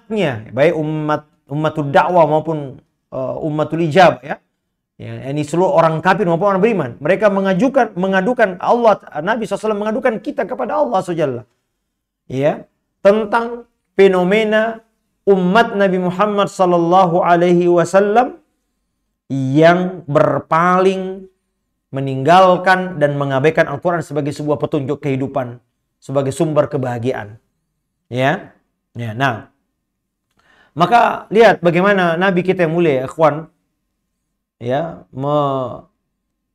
umatnya, baik ummatul dakwah maupun ummatul ijabah ya. Ya, ini seluruh orang kafir maupun orang beriman. Mereka mengadukan Allah, Nabi SAW mengadukan kita kepada Allah SWT. Ya, tentang fenomena umat Nabi Muhammad SAW yang berpaling, meninggalkan dan mengabaikan Al-Quran sebagai sebuah petunjuk kehidupan, sebagai sumber kebahagiaan. Ya, nah, maka lihat bagaimana Nabi kita yang mulia, ikhwan, ya,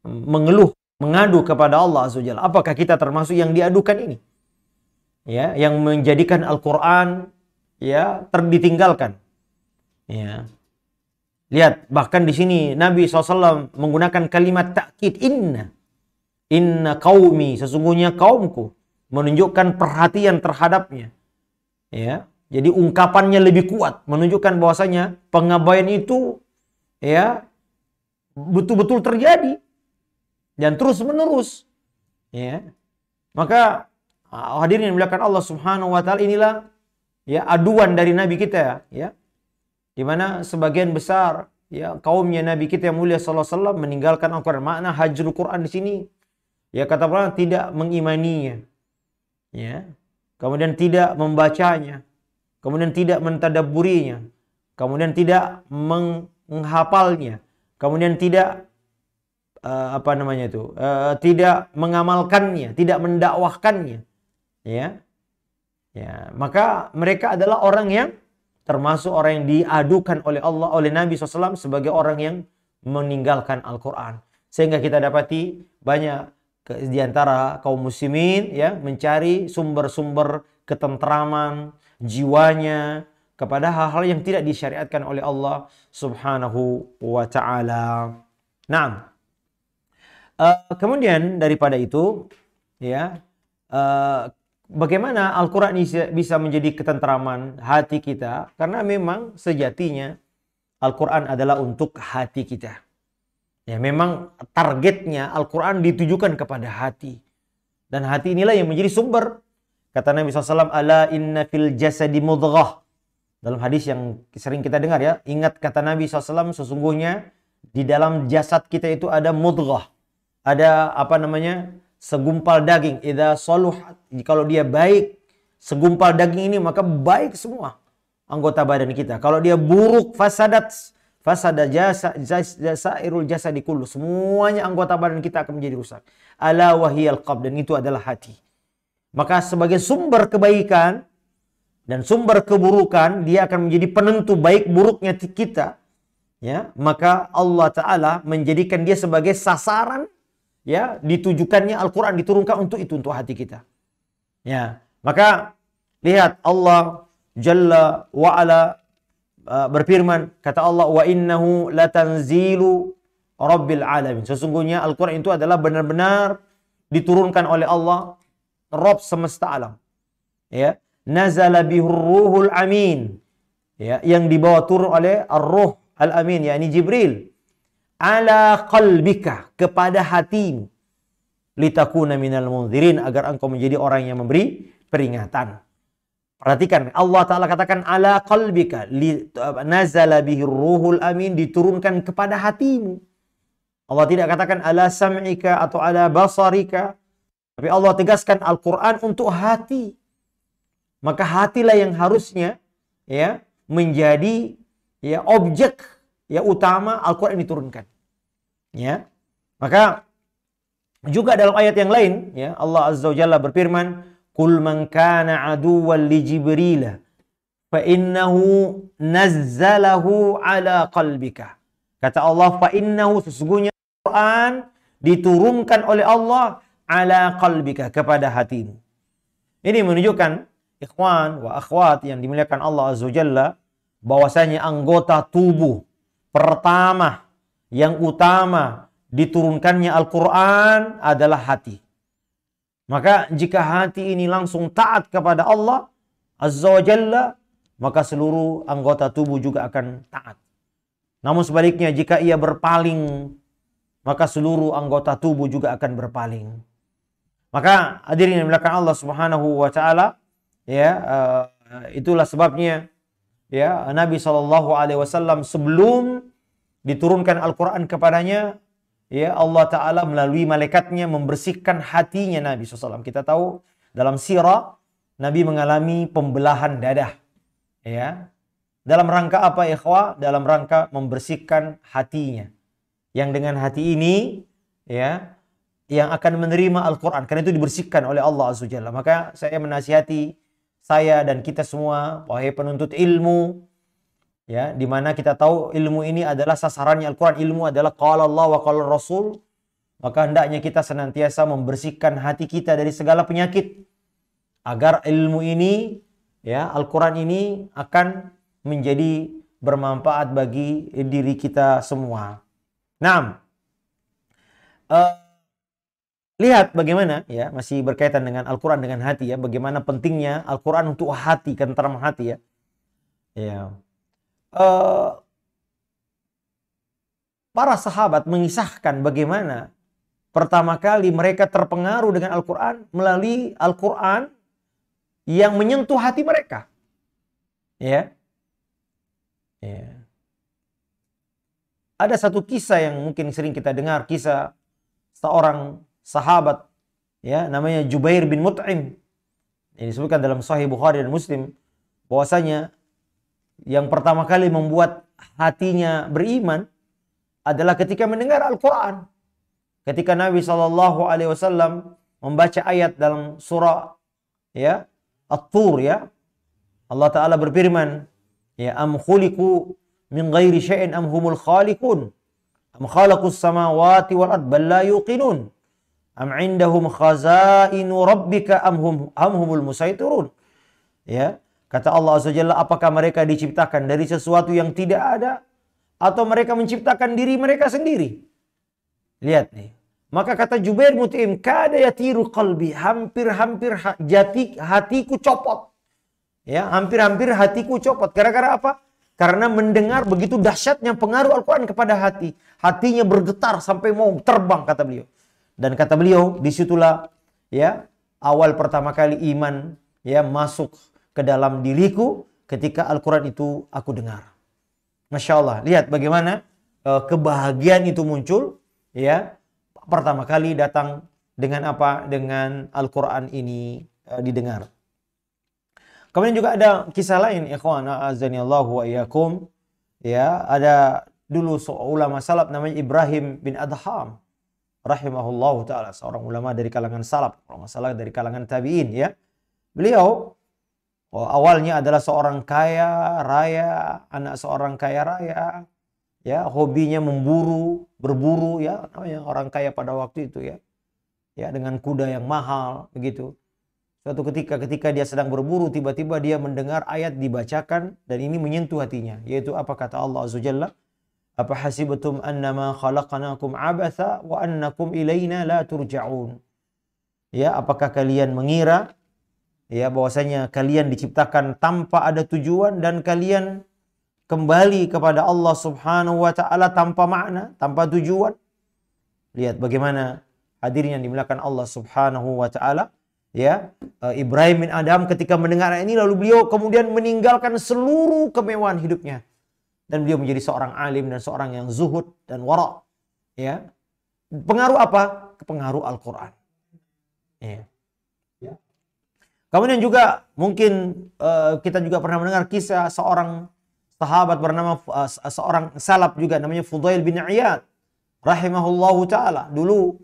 mengeluh, mengadu kepada Allah Azza wa Jalla. Apakah kita termasuk yang diadukan ini? Ya, yang menjadikan Al-Quran ya ditinggalkan. Ya. Lihat, bahkan di sini Nabi SAW menggunakan kalimat takkid, inna qaumi, sesungguhnya kaumku, menunjukkan perhatian terhadapnya. Ya, jadi ungkapannya lebih kuat, menunjukkan bahwasanya pengabaian itu ya betul-betul terjadi dan terus menerus. Ya, maka hadirin yang dimuliakan Allah Subhanahu wa taala, inilah ya aduan dari Nabi kita ya. Di mana sebagian besar ya kaumnya Nabi kita yang mulia sallallahu alaihi wasallam meninggalkan Al-Qur'an. Makna hajrul Qur'an di sini ya kata Allah tidak mengimaninya. Ya. Kemudian tidak membacanya. Kemudian tidak mentadabburinya. Kemudian tidak menghafalnya. Kemudian tidak tidak mengamalkannya, tidak mendakwahkannya. Ya. Ya, maka mereka adalah orang yang termasuk orang yang diadukan oleh Allah, oleh Nabi SAW sebagai orang yang meninggalkan Al-Quran. Sehingga kita dapati banyak di antara kaum muslimin ya mencari sumber-sumber ketentraman jiwanya kepada hal-hal yang tidak disyariatkan oleh Allah Subhanahu wa taala. Nah, kemudian daripada itu ya bagaimana Al-Quran bisa menjadi ketentraman hati kita? Karena memang sejatinya Al-Quran adalah untuk hati kita. Ya, memang targetnya Al-Quran ditujukan kepada hati. Dan hati inilah yang menjadi sumber. Kata Nabi SAW, ala inna fil jasadi mudghah. Dalam hadis yang sering kita dengar ya. Ingat kata Nabi SAW, sesungguhnya di dalam jasad kita itu ada mudghah. Ada segumpal daging. Idza saluhat, kalau dia baik, segumpal daging ini maka baik semua anggota badan kita. Kalau dia buruk, fasada jasairul jasadi kullu, semuanya anggota badan kita akan menjadi rusak. Ala wahiyal qalb, dan itu adalah hati. Maka sebagai sumber kebaikan dan sumber keburukan, dia akan menjadi penentu baik buruknya kita. Ya, maka Allah Ta'ala menjadikan dia sebagai sasaran. Ya, ditujukannya Al-Quran diturunkan untuk itu, untuk hati kita. Ya, maka lihat Allah Jalla wa'ala berfirman, kata Allah, wa innahu latanzilu rabbil alamin. Sesungguhnya Al-Quran itu adalah benar-benar diturunkan oleh Allah, Rabb semesta alam. Ya, nazala bihur ruhul amin. Ya, yang dibawa turun oleh Ar-Ruh Al-Amin, yakni Jibril. Ala qalbika, kepada hatimu, litakuna minal munzirin, agar engkau menjadi orang yang memberi peringatan. Perhatikan, Allah Ta'ala katakan ala qalbika, nazala bihir ruhul amin, diturunkan kepada hatimu. Allah tidak katakan ala sam'ika atau ala basarika, tapi Allah tegaskan Al-Quran untuk hati. Maka hatilah yang harusnya ya menjadi ya objek ya utama Al-Quran diturunkan. Ya. Maka juga dalam ayat yang lain ya Allah Azza wa Jalla berfirman, "Qul man kana aduwwan li Jibril fa innahu nazzalahu ala qalbika." Kata Allah, fa innahu, sesungguhnya Al-Quran diturunkan oleh Allah ala qalbika, kepada hatimu. Ini menunjukkan ikhwan wa akhwat yang dimuliakan Allah Azza wa Jalla, bahwasanya anggota tubuh pertama yang utama diturunkannya Al-Quran adalah hati. Maka jika hati ini langsung taat kepada Allah Azza wa Jalla, maka seluruh anggota tubuh juga akan taat. Namun sebaliknya, jika ia berpaling, maka seluruh anggota tubuh juga akan berpaling. Maka hadirin yang dimuliakan Allah Subhanahu wa taala, ya, itulah sebabnya ya Nabi SAW sebelum diturunkan Al-Quran kepadanya, ya Allah Ta'ala melalui malaikatnya membersihkan hatinya Nabi SAW. Kita tahu dalam sirah Nabi mengalami pembelahan dada. Ya. Dalam rangka apa ikhwah? Dalam rangka membersihkan hatinya. Yang dengan hati ini ya yang akan menerima Al-Quran. Karena itu dibersihkan oleh Allah Azza wa Jalla. Maka saya menasihati saya dan kita semua, wahai penuntut ilmu, ya, di mana kita tahu ilmu ini adalah sasarannya Al-Quran. Ilmu adalah qala Allah wa qala Rasul. Maka hendaknya kita senantiasa membersihkan hati kita dari segala penyakit. Agar ilmu ini, ya, Al-Quran ini akan menjadi bermanfaat bagi diri kita semua. Nah, lihat bagaimana, ya, masih berkaitan dengan Al-Quran dengan hati, ya, bagaimana pentingnya Al-Quran untuk hati, ketenteraman hati, ya. Ya. Para sahabat mengisahkan bagaimana pertama kali mereka terpengaruh dengan Al-Quran melalui Al-Quran yang menyentuh hati mereka. Ya. Ya. Ada satu kisah yang mungkin sering kita dengar, kisah seorang sahabat, ya, namanya Jubair bin Mut'im. Ini disebutkan dalam Sahih Bukhari dan Muslim bahwasanya yang pertama kali membuat hatinya beriman adalah ketika mendengar Al-Quran. Ketika Nabi SAW membaca ayat dalam surah, ya, At-Tur, ya, Allah Ta'ala berfirman, ya, am khuliqu min ghairi syai'in am humul khaliqun am khalaqus samawati wal ard bal la yuqinun am indahum khazainu rabbika am humul musaitirun. Ya, kata Allah Azza wa Jalla, apakah mereka diciptakan dari sesuatu yang tidak ada atau mereka menciptakan diri mereka sendiri? Lihat nih. Maka kata Jubair Mut'im, kada yatiru qalbi, hampir-hampir hatiku copot. Ya, hampir-hampir hatiku copot. Gara-gara apa? Karena mendengar begitu dahsyatnya pengaruh Al-Quran kepada hati. Hatinya bergetar sampai mau terbang, kata beliau. Dan kata beliau, disitulah, ya, awal pertama kali iman, ya, masuk ke dalam diriku ketika Al-Quran itu aku dengar. Masya Allah, lihat bagaimana kebahagiaan itu muncul, ya, pertama kali datang dengan apa? Dengan Al-Quran ini didengar. Kemudian juga ada kisah lain, ikhwan, azanillahu wa iyyakum. Ya, ada dulu seorang ulama salaf namanya Ibrahim bin Adham rahimahullahu taala, seorang ulama dari kalangan salaf, kalau nggak salah dari kalangan tabi'in, ya. Beliau awalnya adalah seorang kaya raya, anak seorang kaya raya, ya, hobinya berburu, ya, namanya orang kaya pada waktu itu, ya. Ya, dengan kuda yang mahal begitu. Suatu ketika dia sedang berburu, tiba-tiba dia mendengar ayat dibacakan dan ini menyentuh hatinya, yaitu apa kata Allah Azza wa Jalla? Apa hasibatum annama khalaqnakum abatha wa annakum ilaina la turja'un. Ya, apakah kalian mengira, ya, bahwasanya kalian diciptakan tanpa ada tujuan dan kalian kembali kepada Allah Subhanahu wa taala tanpa makna, tanpa tujuan? Lihat bagaimana hadirnya dimuliakan Allah Subhanahu wa taala. Ya, Ibrahim bin Adham ketika mendengar ini lalu beliau kemudian meninggalkan seluruh kemewahan hidupnya dan beliau menjadi seorang alim dan seorang yang zuhud dan wara. Ya, pengaruh apa? Pengaruh Al-Quran. Ya. Kemudian juga mungkin kita juga pernah mendengar kisah seorang sahabat bernama seorang salaf juga namanya Fudail bin Iyad rahimahullahu taala. Dulu,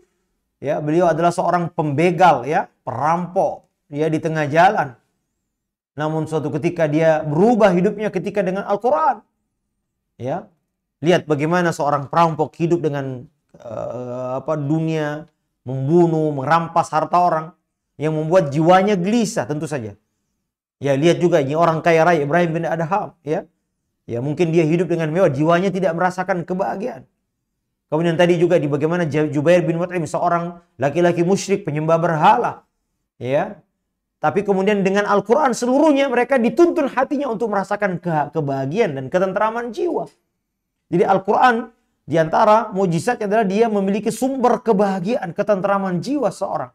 ya, beliau adalah seorang pembegal, ya, perampok, ya, di tengah jalan. Namun suatu ketika dia berubah hidupnya ketika dengan Al-Quran. Ya, lihat bagaimana seorang perampok hidup dengan dunia, membunuh, merampas harta orang, yang membuat jiwanya gelisah tentu saja. Ya, lihat juga ini orang kaya raya Ibrahim bin Adham, ya. Ya, mungkin dia hidup dengan mewah, jiwanya tidak merasakan kebahagiaan. Kemudian tadi juga di bagaimana Jubair bin Mut'im, seorang laki-laki musyrik penyembah berhala, ya. Tapi kemudian dengan Al-Quran seluruhnya mereka dituntun hatinya untuk merasakan kebahagiaan dan ketentraman jiwa. Jadi Al-Quran diantara mujizatnya adalah dia memiliki sumber kebahagiaan, ketentraman jiwa seorang.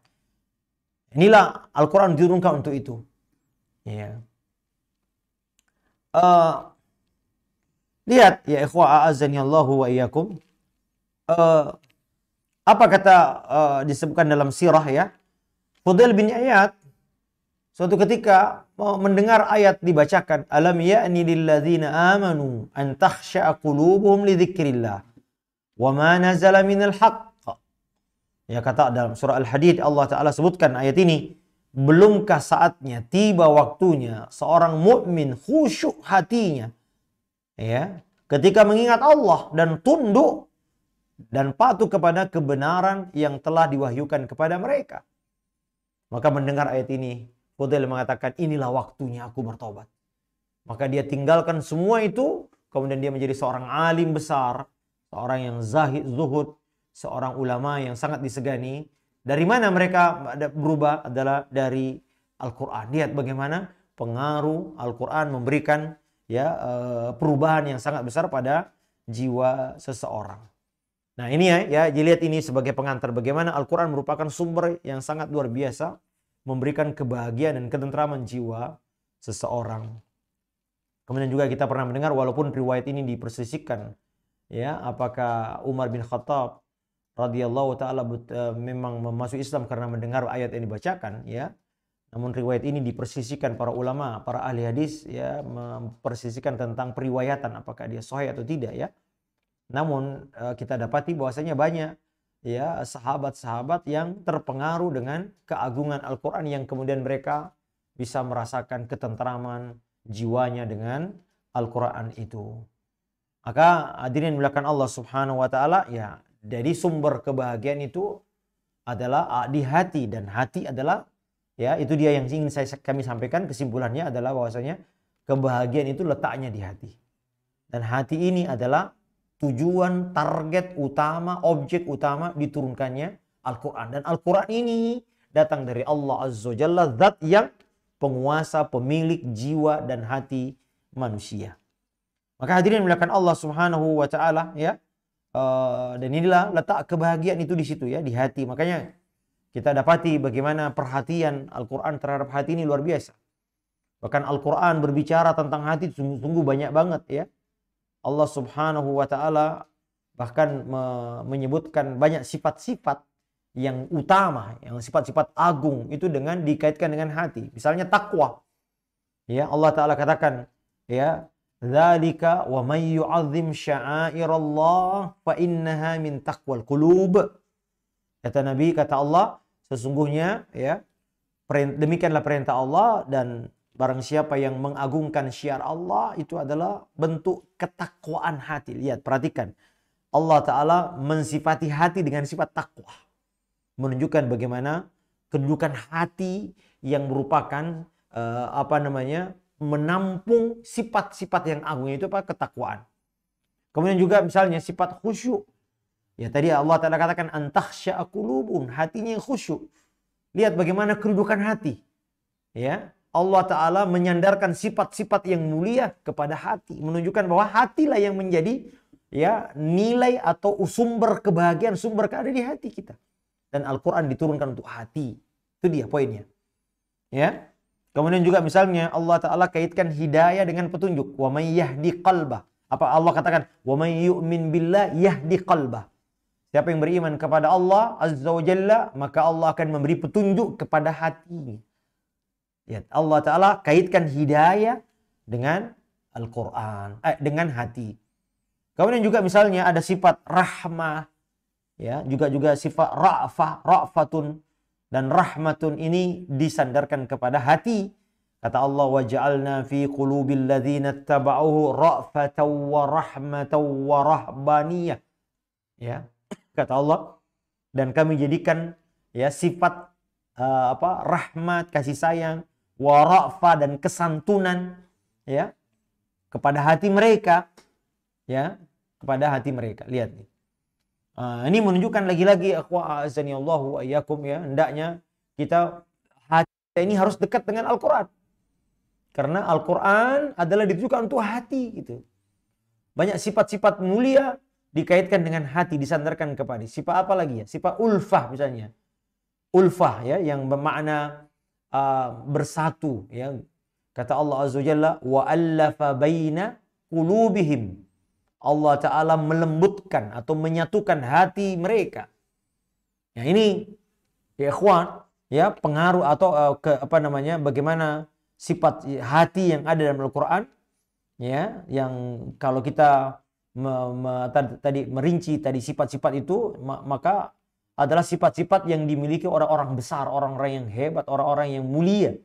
Inilah Al-Quran diturunkan untuk itu. Ya. Eh, lihat ya ikhwah a'azzani Allahu wa iyyakum. Apa kata disebutkan dalam sirah ya? Fudail bin Iyad suatu ketika mendengar ayat dibacakan, alam ya'ni lilladzina amanu an takhsha'a qulubuhum li dzikrillah wa ma nazala minal haqq. Ya, kata dalam surah Al-Hadid Allah Ta'ala sebutkan ayat ini, belumkah saatnya, tiba waktunya seorang mukmin khusyuk hatinya ya, ketika mengingat Allah dan tunduk dan patuh kepada kebenaran yang telah diwahyukan kepada mereka. Maka mendengar ayat ini, Fudail mengatakan, inilah waktunya aku bertobat. Maka dia tinggalkan semua itu, kemudian dia menjadi seorang alim besar, seorang yang zahid, zuhud, seorang ulama yang sangat disegani. Dari mana mereka berubah? Adalah dari Al-Quran. Lihat bagaimana pengaruh Al-Quran memberikan ya perubahan yang sangat besar pada jiwa seseorang. Nah ini ya dilihat ini sebagai pengantar bagaimana Al-Quran merupakan sumber yang sangat luar biasa, memberikan kebahagiaan dan ketentraman jiwa seseorang. Kemudian juga kita pernah mendengar, walaupun riwayat ini dipersisikan, ya, apakah Umar bin Khattab radhiyallahu taala memang masuk Islam karena mendengar ayat yang dibacakan, ya. Namun riwayat ini dipersisikan para ulama, para ahli hadis, ya, mempersisikan tentang periwayatan apakah dia sahih atau tidak, ya. Namun kita dapati bahwasanya banyak ya sahabat-sahabat yang terpengaruh dengan keagungan Al-Quran yang kemudian mereka bisa merasakan ketentraman jiwanya dengan Al-Quran itu. Maka hadirin dimuliakan Allah Subhanahu wa taala, ya, jadi sumber kebahagiaan itu adalah di hati, dan hati adalah, ya, itu dia yang ingin kami sampaikan. Kesimpulannya adalah bahwasanya kebahagiaan itu letaknya di hati. Dan hati ini adalah tujuan, target utama, objek utama diturunkannya Al-Quran. Dan Al-Quran ini datang dari Allah Azza wa Jalla, zat yang penguasa, pemilik jiwa dan hati manusia. Maka hadirin dimuliakan Allah Subhanahu wa taala, ya. Dan inilah letak kebahagiaan itu di situ, ya, di hati. Makanya kita dapati bagaimana perhatian Al-Quran terhadap hati ini luar biasa. Bahkan Al-Quran berbicara tentang hati sungguh banyak banget, ya. Allah Subhanahu wa taala bahkan menyebutkan banyak sifat-sifat yang utama, yang sifat-sifat agung itu dengan dikaitkan dengan hati. Misalnya takwa. Ya, Allah taala katakan, ya, dzalika wa may yu'azzim sya'airallah fa innaha min taqwal qulub. Kata Nabi, kata Allah, sesungguhnya, ya, demikianlah perintah Allah, dan barang siapa yang mengagungkan syiar Allah itu adalah bentuk ketakwaan hati. Lihat, perhatikan. Allah Ta'ala mensifati hati dengan sifat takwa. Menunjukkan bagaimana kedudukan hati yang merupakan menampung sifat-sifat yang agung, itu apa? Ketakwaan. Kemudian juga misalnya sifat khusyuk. Ya, tadi Allah Ta'ala katakan antakhsya'a qulubun, hatinya yang khusyuk. Lihat bagaimana kedudukan hati. Ya, Allah Ta'ala menyandarkan sifat-sifat yang mulia kepada hati. Menunjukkan bahwa hatilah yang menjadi, ya, nilai atau sumber kebahagiaan, sumber keadaan di hati kita. Dan Al-Quran diturunkan untuk hati. Itu dia poinnya. Ya. Kemudian juga misalnya Allah Ta'ala kaitkan hidayah dengan petunjuk. Wa may yahdi qalbah. Apa Allah katakan? Wa may yu'min billah yahdi qalbah. Siapa yang beriman kepada Allah Azza wa Jalla, maka Allah akan memberi petunjuk kepada hatinya. Ya, Allah Ta'ala kaitkan hidayah dengan Al-Quran, dengan hati. Kemudian juga misalnya ada sifat rahmah, ya, juga sifat ra'fatun, dan rahmatun ini disandarkan kepada hati. Kata Allah, wa ja'alna fi qulubil ladzina ittaba'uhu ra'fatan wa rahmatan wa rahbaniyah. Ya, kata Allah, dan kami jadikan, ya, sifat rahmat, kasih sayang, wara'fa, dan kesantunan, ya, kepada hati mereka, ya, kepada hati mereka. Lihat nih. Ini menunjukkan lagi-lagi akhwa azani Allahu wa iyyakum, ya, hendaknya hati kita ini harus dekat dengan Al-Qur'an. Karena Al-Qur'an adalah ditujukan untuk hati, gitu. Banyak sifat-sifat mulia dikaitkan dengan hati, disandarkan kepada. Sifat apa lagi, ya? Sifat ulfah misalnya. Ulfah, ya, yang bermakna bersatu, ya, Kata Allah Azza wa Jalla, wa allafa baina qulubihim. Allah Ta'ala melembutkan atau menyatukan hati mereka. Ya ini, ya ikhwan, ya pengaruh atau bagaimana sifat hati yang ada dalam Al-Quran, ya, yang kalau kita tadi merinci tadi sifat-sifat itu, maka adalah sifat-sifat yang dimiliki orang-orang besar, orang-orang yang hebat, orang-orang yang mulia,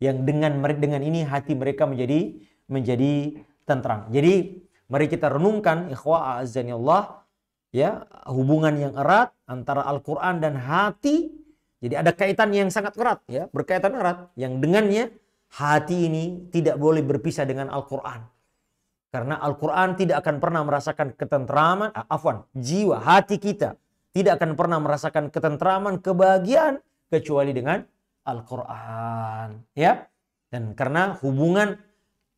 yang dengan ini hati mereka menjadi tenteram. Jadi mari kita renungkan, ikhwah a'azzani Allah, ya, hubungan yang erat antara Al-Quran dan hati. Jadi ada kaitan yang sangat erat, ya, berkaitan erat, yang dengannya hati ini tidak boleh berpisah dengan Al-Quran. Karena Al-Quran tidak akan pernah merasakan ketentraman, jiwa, hati kita tidak akan pernah merasakan ketentraman, kebahagiaan, kecuali dengan Al-Quran. Ya, dan karena hubungan,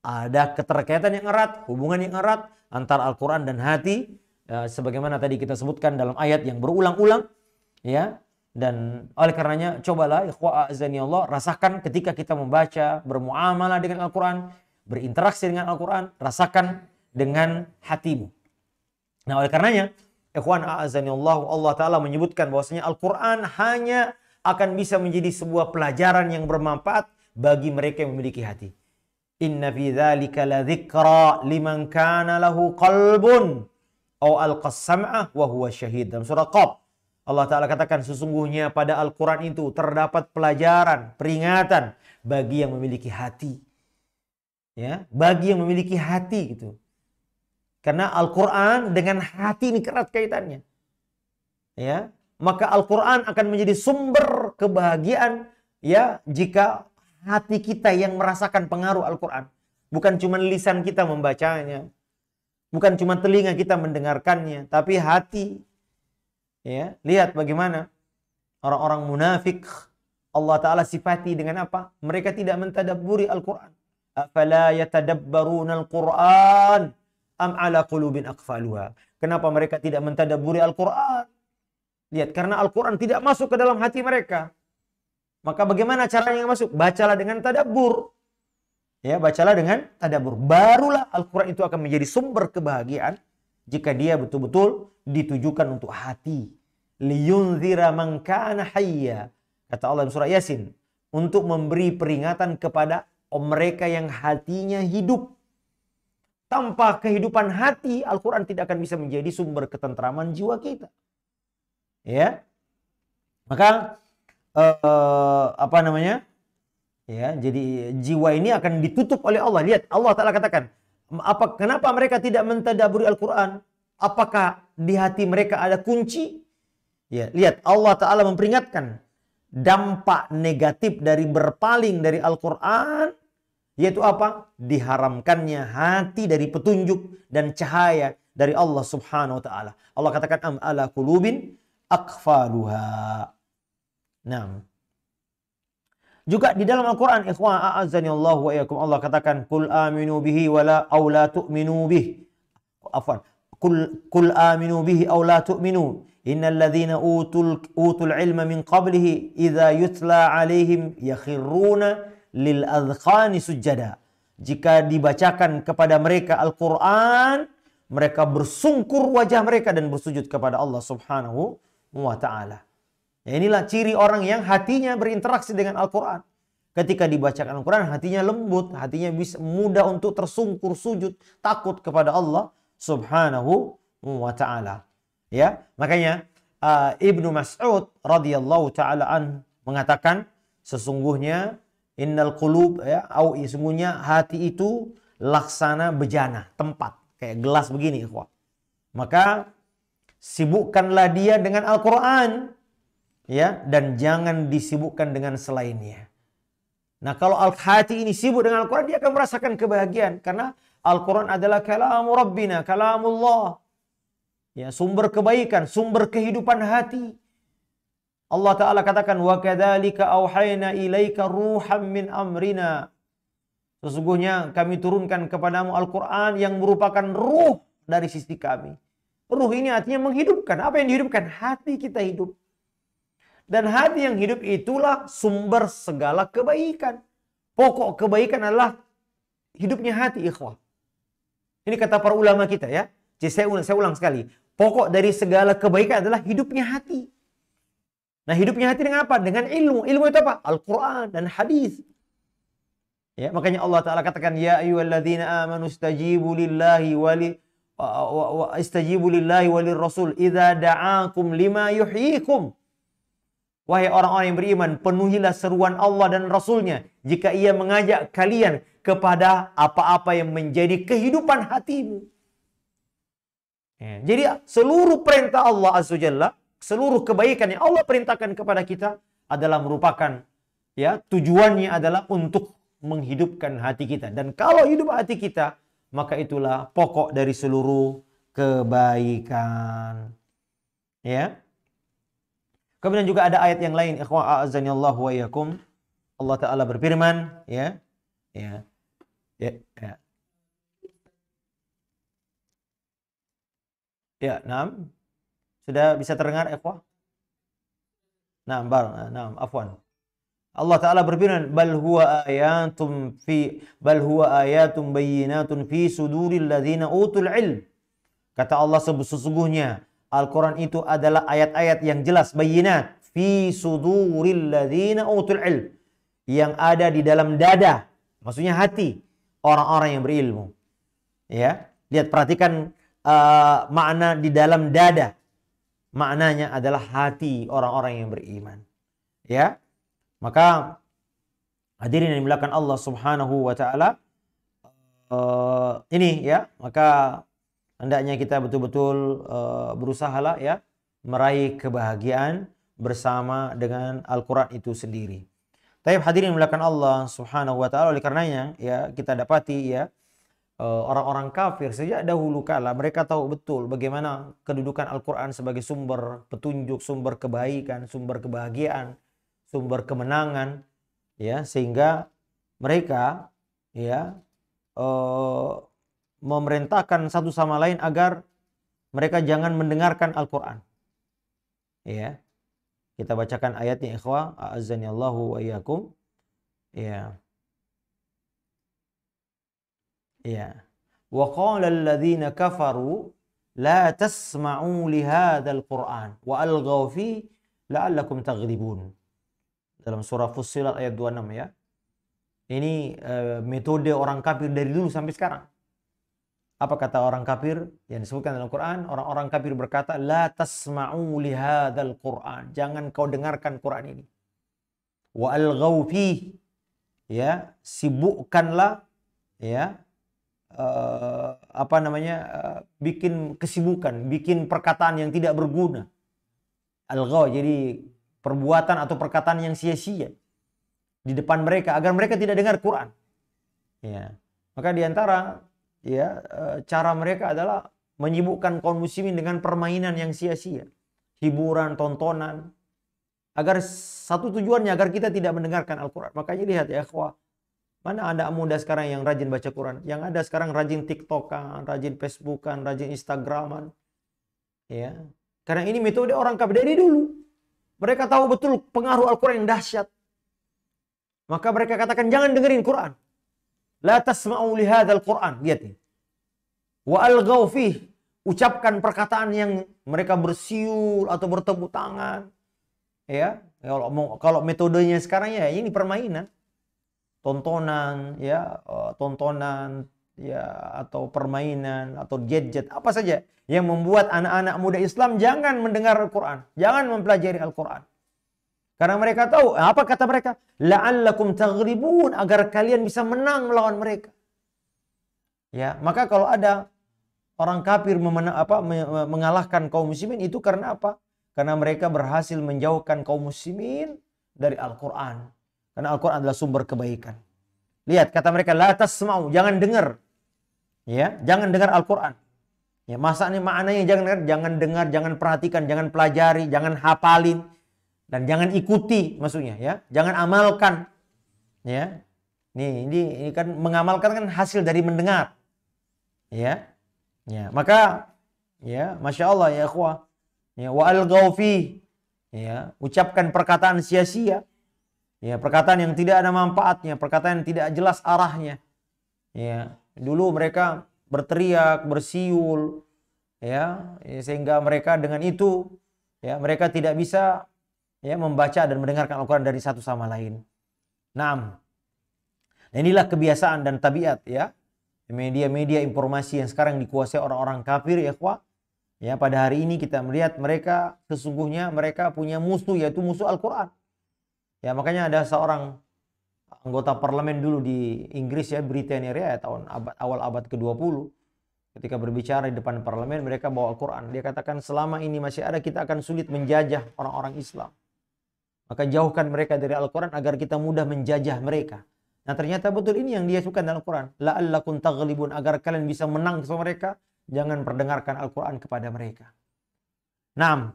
ada keterkaitan yang erat, hubungan yang erat antara Al-Quran dan hati, sebagaimana tadi kita sebutkan dalam ayat yang berulang-ulang, ya. Dan oleh karenanya cobalah ikhwah a'azzani Allah, rasakan ketika kita membaca, bermuamalah dengan Al-Quran, berinteraksi dengan Al-Quran, rasakan dengan hatimu. Nah, oleh karenanya ikhwan a'azzani Allah, Allah Ta'ala menyebutkan bahwasanya Al-Quran hanya akan bisa menjadi sebuah pelajaran yang bermanfaat bagi mereka yang memiliki hati. Inna fi dzalika ladzikra liman kana lahu qalbun aw alqas sam'a wa huwa syahid. Dalam surah Qaf, Allah Ta'ala katakan sesungguhnya pada Al-Quran itu terdapat pelajaran, peringatan bagi yang memiliki hati. Ya, bagi yang memiliki hati gitu. Karena Al-Quran dengan hati ini erat kaitannya. Ya, maka Al-Quran akan menjadi sumber kebahagiaan, ya, jika hati kita yang merasakan pengaruh Al-Quran. Bukan cuma lisan kita membacanya, bukan cuma telinga kita mendengarkannya, tapi hati. Ya, lihat bagaimana orang-orang munafik Allah Ta'ala sifati dengan apa? Mereka tidak mentadabburi Al-Quran. Afala yatadabbaruna Al-Quran am ala qulubin aqfaluha. Kenapa mereka tidak mentadabburi Al-Quran? Lihat, karena Al-Quran tidak masuk ke dalam hati mereka. Maka bagaimana caranya masuk? Bacalah dengan tadabbur. Ya, bacalah dengan tadabbur. Barulah Al-Quran itu akan menjadi sumber kebahagiaan jika dia betul-betul ditujukan untuk hati. Liyunzira man kana hayya. Kata Allah dalam surah Yasin, untuk memberi peringatan kepada mereka yang hatinya hidup. Tanpa kehidupan hati, Al-Quran tidak akan bisa menjadi sumber ketentraman jiwa kita. Ya. Maka ya, jadi jiwa ini akan ditutup oleh Allah. Lihat, Allah Ta'ala katakan, kenapa mereka tidak mentadabburi Al-Quran? Apakah di hati mereka ada kunci? Ya, lihat, Allah Ta'ala memperingatkan dampak negatif dari berpaling dari Al-Quran, yaitu apa? Diharamkannya hati dari petunjuk dan cahaya dari Allah Subhanahu wa Ta'ala. Allah katakan, am ala qulubin aqfaluha. Nah, juga di dalam Al-Quran, ikhwan a'azzani Allah wa iyyakum, Allah katakan, kul aminu bihi wala aw la tu'minu bih. Kul aminu bihi aw la tu'minu. Innal ladzina utul ilma min qablihi idza yutla alaihim yakhiruna lil adhqani sujada. Jika dibacakan kepada mereka Al-Quran, mereka bersungkur wajah mereka dan bersujud kepada Allah Subhanahu wa Ta'ala. Ya, inilah ciri orang yang hatinya berinteraksi dengan Al-Quran. Ketika dibacakan Al-Quran, hatinya lembut, hatinya bisa mudah untuk tersungkur sujud, takut kepada Allah Subhanahu wa Ta'ala. Ya, makanya Ibnu Mas'ud radhiyallahu ta'ala an mengatakan, sesungguhnya innal qulub, ya, sesungguhnya hati itu laksana bejana, tempat kayak gelas begini, ikhwah. Maka sibukkanlah dia dengan Al-Quran, ya, dan jangan disibukkan dengan selainnya. Nah, kalau hati ini sibuk dengan Al-Quran, dia akan merasakan kebahagiaan. Karena Al-Quran adalah kalamu Rabbina, kalamullah. Ya, sumber kebaikan, sumber kehidupan hati. Allah Ta'ala katakan, wa kadzalika auhayna ilaika ruham min amrina. Sesungguhnya kami turunkan kepadamu Al-Quran yang merupakan ruh dari sisi kami. Ruh ini artinya menghidupkan. Apa yang dihidupkan? Hati kita hidup. Dan hati yang hidup itulah sumber segala kebaikan. Pokok kebaikan adalah hidupnya hati, ikhwah. Ini kata para ulama kita ya. Jadi saya ulang sekali. Pokok dari segala kebaikan adalah hidupnya hati. Nah, hidupnya hati dengan apa? Dengan ilmu. Ilmu itu apa? Al-Quran dan hadis. Ya, makanya Allah Ta'ala katakan, Ya ayyuhalladzina amanu istajibu lillahi istajibu lillahi walir rasul idza da'akum lima yuhyikum. Wahai orang-orang yang beriman, penuhilah seruan Allah dan Rasulnya jika ia mengajak kalian kepada apa-apa yang menjadi kehidupan hatimu. Ya, jadi seluruh perintah Allah Azza wa Jalla, seluruh kebaikan yang Allah perintahkan kepada kita adalah merupakan, ya, tujuannya adalah untuk menghidupkan hati kita. Dan kalau hidup hati kita, maka itulah pokok dari seluruh kebaikan. Ya. Kemudian juga ada ayat yang lain, ikhwah a'azzanillahu wa iyyakum. Allah Ta'ala berfirman, ya. Ya. Ya, ya. Ya, naam. Sudah bisa terdengar, ikhwah? Naam, naam, afwan. Allah Ta'ala berfirman, bal huwa ayatum bayyinatun fi suduril ladzina utul ilm. Kata Allah, sesungguhnya Al-Quran itu adalah ayat-ayat yang jelas, bayyinat, fi suduril ladzina utul ilm, yang ada di dalam dada, maksudnya hati orang-orang yang berilmu. Ya, lihat, perhatikan makna di dalam dada. Maknanya adalah hati orang-orang yang beriman. Ya, maka hadirin yang dimuliakan Allah Subhanahu wa Ta'ala, ini ya, maka hendaknya kita betul-betul berusahalah ya meraih kebahagiaan bersama dengan Al-Quran itu sendiri. Tapi hadirin yang dimuliakan Allah Subhanahu wa Ta'ala, oleh karenanya ya kita dapati ya orang-orang kafir sejak dahulu kala mereka tahu betul bagaimana kedudukan Al-Quran sebagai sumber petunjuk, sumber kebaikan, sumber kebahagiaan, sumber kemenangan, ya, sehingga mereka ya memerintahkan satu sama lain agar mereka jangan mendengarkan Al-Quran. Ya, kita bacakan ayatnya, ikhwah a'azzanillahu wa iyyakum. Ya. Ya. Wa qala alladhina kafaru la tasma'u li hadzal Qur'an wa alghaw fi la'allakum taghlibun. Dalam surah Fussilat ayat 26 ya. Ini metode orang kafir dari dulu sampai sekarang. Apa kata orang kafir yang disebutkan dalam Quran? Orang-orang kafir berkata, la tasma'u li hadzal Qur'an. Jangan kau dengarkan Quran ini. Wa alghaw fi, ya, sibukkanlah ya bikin kesibukan, bikin perkataan yang tidak berguna. Alghaw, jadi perbuatan atau perkataan yang sia-sia di depan mereka agar mereka tidak dengar Quran. Ya. Maka diantara ya cara mereka adalah menyibukkan kaum muslimin dengan permainan yang sia-sia, hiburan, tontonan, agar satu tujuannya agar kita tidak mendengarkan Al-Quran. Makanya lihat ya ikhwah, mana ada muda sekarang yang rajin baca Quran, yang ada sekarang rajin TikTokan, rajin Facebookan, rajin Instagraman. Ya. Karena ini metode orang kafir dari dulu. Mereka tahu betul pengaruh Al-Quran yang dahsyat. Maka mereka katakan jangan dengerin Quran. La tasma'u li hadzal Qur'an. Lihat nih. Wa alghaw fih. Ucapkan perkataan yang mereka bersiul atau bertepuk tangan. Ya, kalau metodenya sekarang ya ini permainan. Tontonan ya atau permainan atau gadget apa saja yang membuat anak-anak muda Islam jangan mendengar Al-Quran, jangan mempelajari Al-Quran. Karena mereka tahu, apa kata mereka? La'allakum taghlibun, agar kalian bisa menang melawan mereka. Ya, maka kalau ada orang kafir mengalahkan kaum muslimin itu karena apa? Karena mereka berhasil menjauhkan kaum muslimin dari Al-Quran. Karena Al-Quran adalah sumber kebaikan. Lihat, kata mereka, la tasma'u, jangan dengar. Ya, jangan dengar Al-Quran. Ya, maknanya jangan dengar, jangan perhatikan, jangan pelajari, jangan hafalin. Dan jangan ikuti, maksudnya ya, jangan amalkan, ya. Ini kan mengamalkan kan hasil dari mendengar, ya, ya. Maka, ya, masya Allah ya ikhwah, ya, wa alghaw fi, ya, ucapkan perkataan sia-sia, Ya, perkataan yang tidak ada manfaatnya, perkataan yang tidak jelas arahnya. Ya, dulu mereka berteriak, bersiul, sehingga mereka dengan itu mereka tidak bisa membaca dan mendengarkan Al-Quran dari satu sama lain. Nah, inilah kebiasaan dan tabiat media-media informasi yang sekarang dikuasai orang-orang kafir pada hari ini kita melihat mereka sesungguhnya mereka punya musuh, yaitu musuh Al-Quran. Makanya ada seorang anggota parlemen dulu di Inggris Britania Raya awal abad ke-20. Ketika berbicara di depan parlemen, mereka bawa Al-Quran. Dia katakan selama ini masih ada, kita akan sulit menjajah orang-orang Islam. Maka jauhkan mereka dari Al-Quran agar kita mudah menjajah mereka. Nah, ternyata betul ini yang dia suka dalam Al-Quran. La'allakum taghlibun, agar kalian bisa menang sama mereka. Jangan perdengarkan Al-Quran kepada mereka. Nah,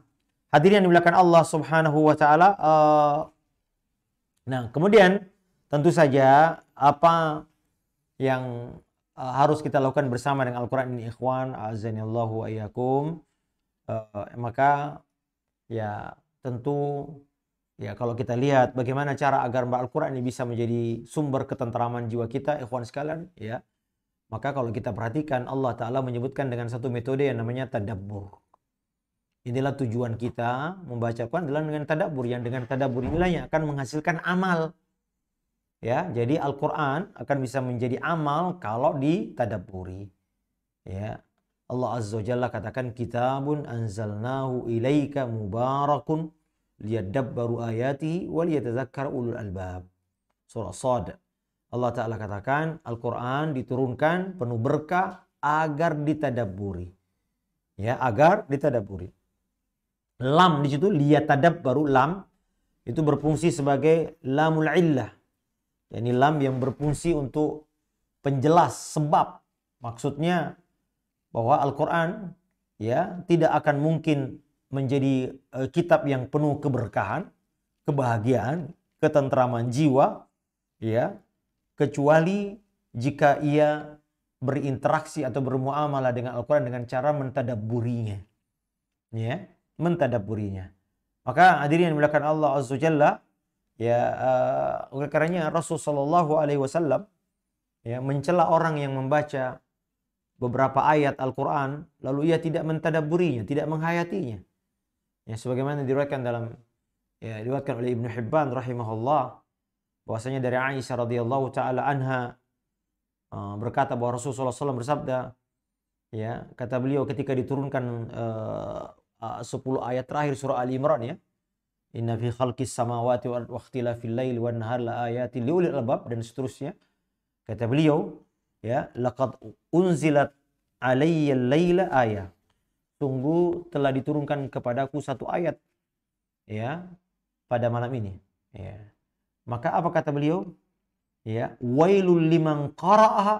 hadirin yang dimuliakan Allah Subhanahu wa taala, nah, kemudian tentu saja apa yang harus kita lakukan bersama dengan Al-Quran ini, ikhwan, azanillahu wa iyyakum. Maka tentu kalau kita lihat bagaimana cara agar Al-Quran ini bisa menjadi sumber ketentraman jiwa kita, ikhwan sekalian, maka kalau kita perhatikan Allah Ta'ala menyebutkan dengan satu metode yang namanya tadabbur. Inilah tujuan kita membaca Al-Quran adalah dengan tadabbur, yang dengan tadabbur inilah yang akan menghasilkan amal. Jadi Al-Quran akan bisa menjadi amal kalau ditadabburi. Allah Azza wa Jalla katakan, kitabun anzalnahu ilaika mubarakun liyadabbaru ayatihi wa liyatadzakkar ulul albab. Surah Shad. Allah Ta'ala katakan Al-Quran diturunkan penuh berkah agar ditadabburi. Agar ditadabburi. Lam di situ liyatadabbaru, lam itu berfungsi sebagai lamul illah. Yani lam yang berfungsi untuk penjelas sebab. Maksudnya bahwa Al-Quran tidak akan mungkin menjadi kitab yang penuh keberkahan, kebahagiaan, ketentraman jiwa kecuali jika ia berinteraksi atau bermuamalah dengan Al-Quran dengan cara mentadabburinya. Mentadabburinya. Maka hadirin yang dimuliakan Allah Azza wa Jalla, oleh karenanya Rasul sallallahu alaihi wasallam mencela orang yang membaca beberapa ayat Al-Quran lalu ia tidak mentadabburinya, tidak menghayatinya. Sebagaimana diriwayatkan oleh Ibnu Hibban rahimahullah, bahwasanya dari Aisyah radhiyallahu taala anha berkata bahwa Rasulullah SAW bersabda, kata beliau ketika diturunkan 10 ayat terakhir surah Ali Imran, inna fi khalqis samawati wa ikhtilafil laili wan nahari la ayatin liulil albab, dan seterusnya. Kata beliau, laqad unzilat alayya laila ayah. Sungguh telah diturunkan kepadaku satu ayat pada malam ini. Maka apa kata beliau? Wailul liman qara'aha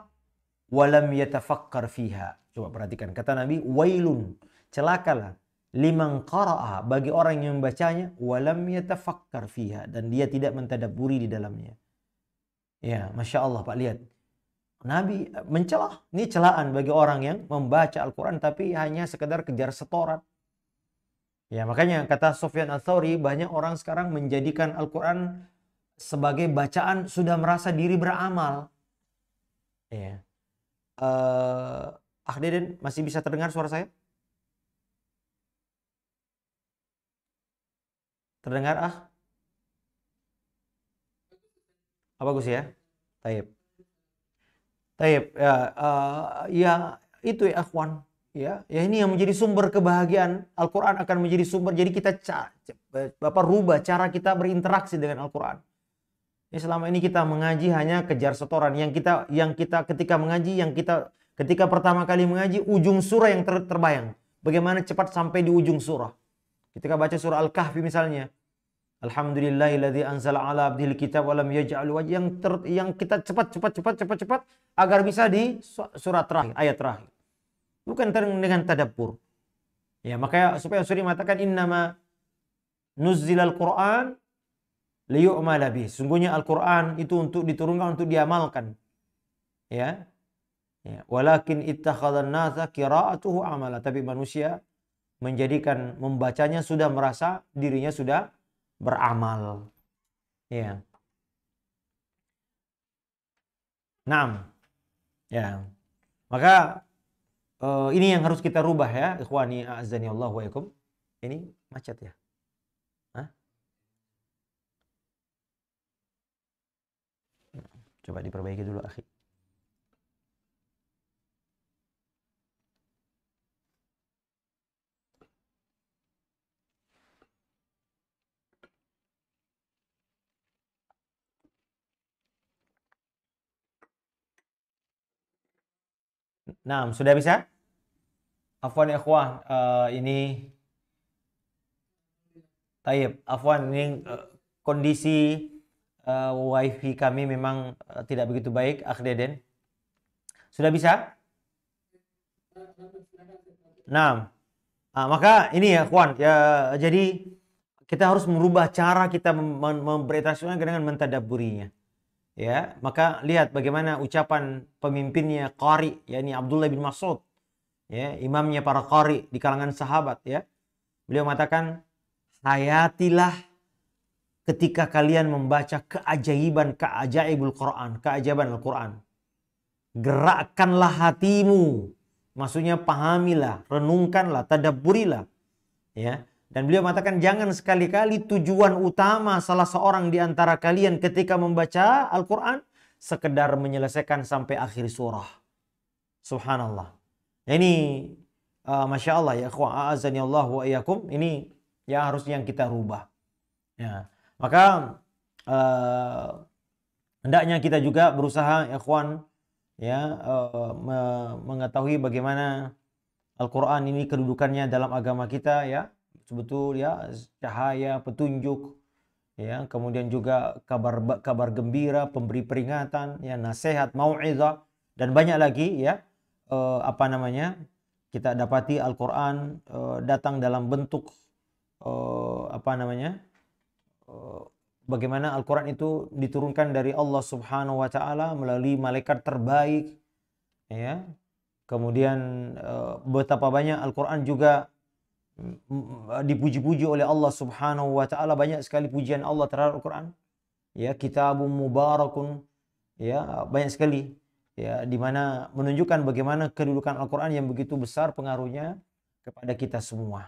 wa lam yatafakkar fiha. Coba perhatikan kata Nabi, wailun, celakalah, liman qara'aha, bagi orang yang membacanya, wa lam yatafakkar fiha, dan dia tidak mentadabburi di dalamnya. Masya Allah, Pak, lihat. Nabi mencela, ini celaan bagi orang yang membaca Al-Quran tapi hanya sekedar kejar setoran. Makanya kata Sufyan Ats-Tsauri, banyak orang sekarang menjadikan Al-Quran sebagai bacaan sudah merasa diri beramal. Deden, masih bisa terdengar suara saya? Terdengar bagus ya? Taib. Itu ya akhwan. Ini yang menjadi sumber kebahagiaan. Al-Quran akan menjadi sumber. Jadi kita rubah cara kita berinteraksi dengan Al-Quran. Selama ini kita mengaji hanya kejar setoran. Yang kita ketika mengaji, ketika pertama kali mengaji, ujung surah yang terbayang. Bagaimana cepat sampai di ujung surah. Ketika baca surah Al-Kahfi misalnya, alhamdulillahilladzi anzala ala abdihil kitab wa lam yaj'al yang kita cepat agar bisa di surat terakhir, ayat terakhir. Bukan dengan tadabbur. Makanya supaya Suri mengatakan innama nuzzilal Qur'an liyu'mala bih. Sungguhnya Al-Qur'an itu untuk diturunkan, untuk diamalkan. Walakin ittakhadhan nasa qira'atuhu amala. Tapi manusia membacanya sudah merasa dirinya sudah beramal. Naam. Ya. Maka ini yang harus kita rubah ya, ikhwani a'azzani Allah wa yakum. Ini macet ya. Hah? Coba diperbaiki dulu, akhi. Nah, sudah bisa? Afwan ya ikhwah, ini taib. Afwan, ini kondisi wifi kami memang tidak begitu baik, Akh Deden. Sudah bisa? Nah, maka ini ya, ikhwan, ya jadi kita harus merubah cara kita memberitahukan dengan mentadabburinya. Ya, maka lihat bagaimana ucapan pemimpinnya qari, yakni Abdullah bin Mas'ud, ya, imamnya para qari di kalangan sahabat, ya. Beliau mengatakan, hayatilah ketika kalian membaca keajaibul Quran, keajaiban Al-Quran. Gerakkanlah hatimu, maksudnya pahamilah, renungkanlah, tadabburilah, ya. Dan beliau mengatakan jangan sekali-kali tujuan utama salah seorang di antara kalian ketika membaca Al-Quran sekedar menyelesaikan sampai akhir surah. Subhanallah. Ini Masya Allah ya ikhwan, a'azani Allah wa iyyakum, ini yang harus yang kita rubah. Ya. Maka hendaknya kita juga berusaha ya ikhwan ya mengetahui bagaimana Al-Quran ini kedudukannya dalam agama kita ya. Betul ya, cahaya, petunjuk, ya, kemudian juga kabar gembira, pemberi peringatan, ya, nasihat, mau'izah, dan banyak lagi ya, kita dapati Al-Quran datang dalam bentuk bagaimana Al-Quran itu diturunkan dari Allah Subhanahu wa Ta'ala melalui malaikat terbaik, ya. Kemudian betapa banyak Al-Quran juga dipuji-puji oleh Allah Subhanahu wa Ta'ala, banyak sekali pujian Allah terhadap Al-Quran, ya, kitabun mubarakun, ya, banyak sekali, ya, di mana menunjukkan bagaimana kedudukan Al-Quran yang begitu besar pengaruhnya kepada kita semua.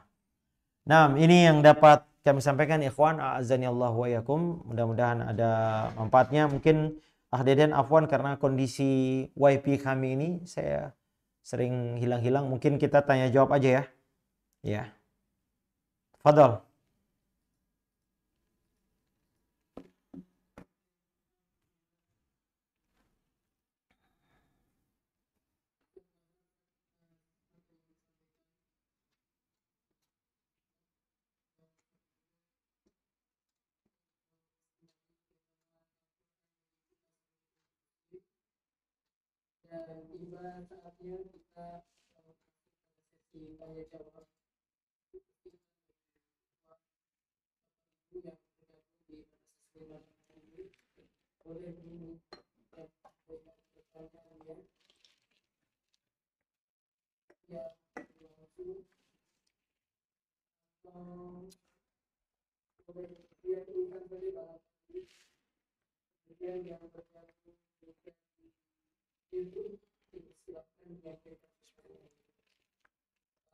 Nah, ini yang dapat kami sampaikan ikhwan, a'azzani Allah wa iyyakum, mudah-mudahan ada manfaatnya. Mungkin Deden, afwan karena kondisi wifi kami ini saya sering hilang-hilang, mungkin kita tanya jawab aja ya. Ya. Fadal. Dan tiba saatnya kita sesi tanya jawab yang tergabung di sesi ini boleh menyampaikan pertanyaannya yang langsung boleh dia tuliskan saja dalam kemudian yang bergabung itu silakan menyampaikan pertanyaannya.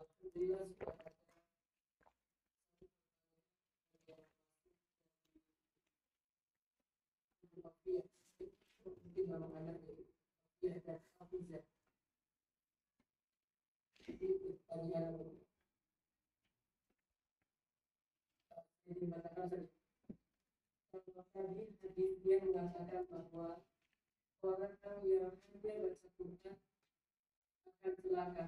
Alhamdulillah sudah ada mungkin nama-nama dari dan Hafizah. Jadi pertanyaan jadi mengatakan tadi hadis dia mengatakan bahwa orang yang hanya baca Quran akan celaka.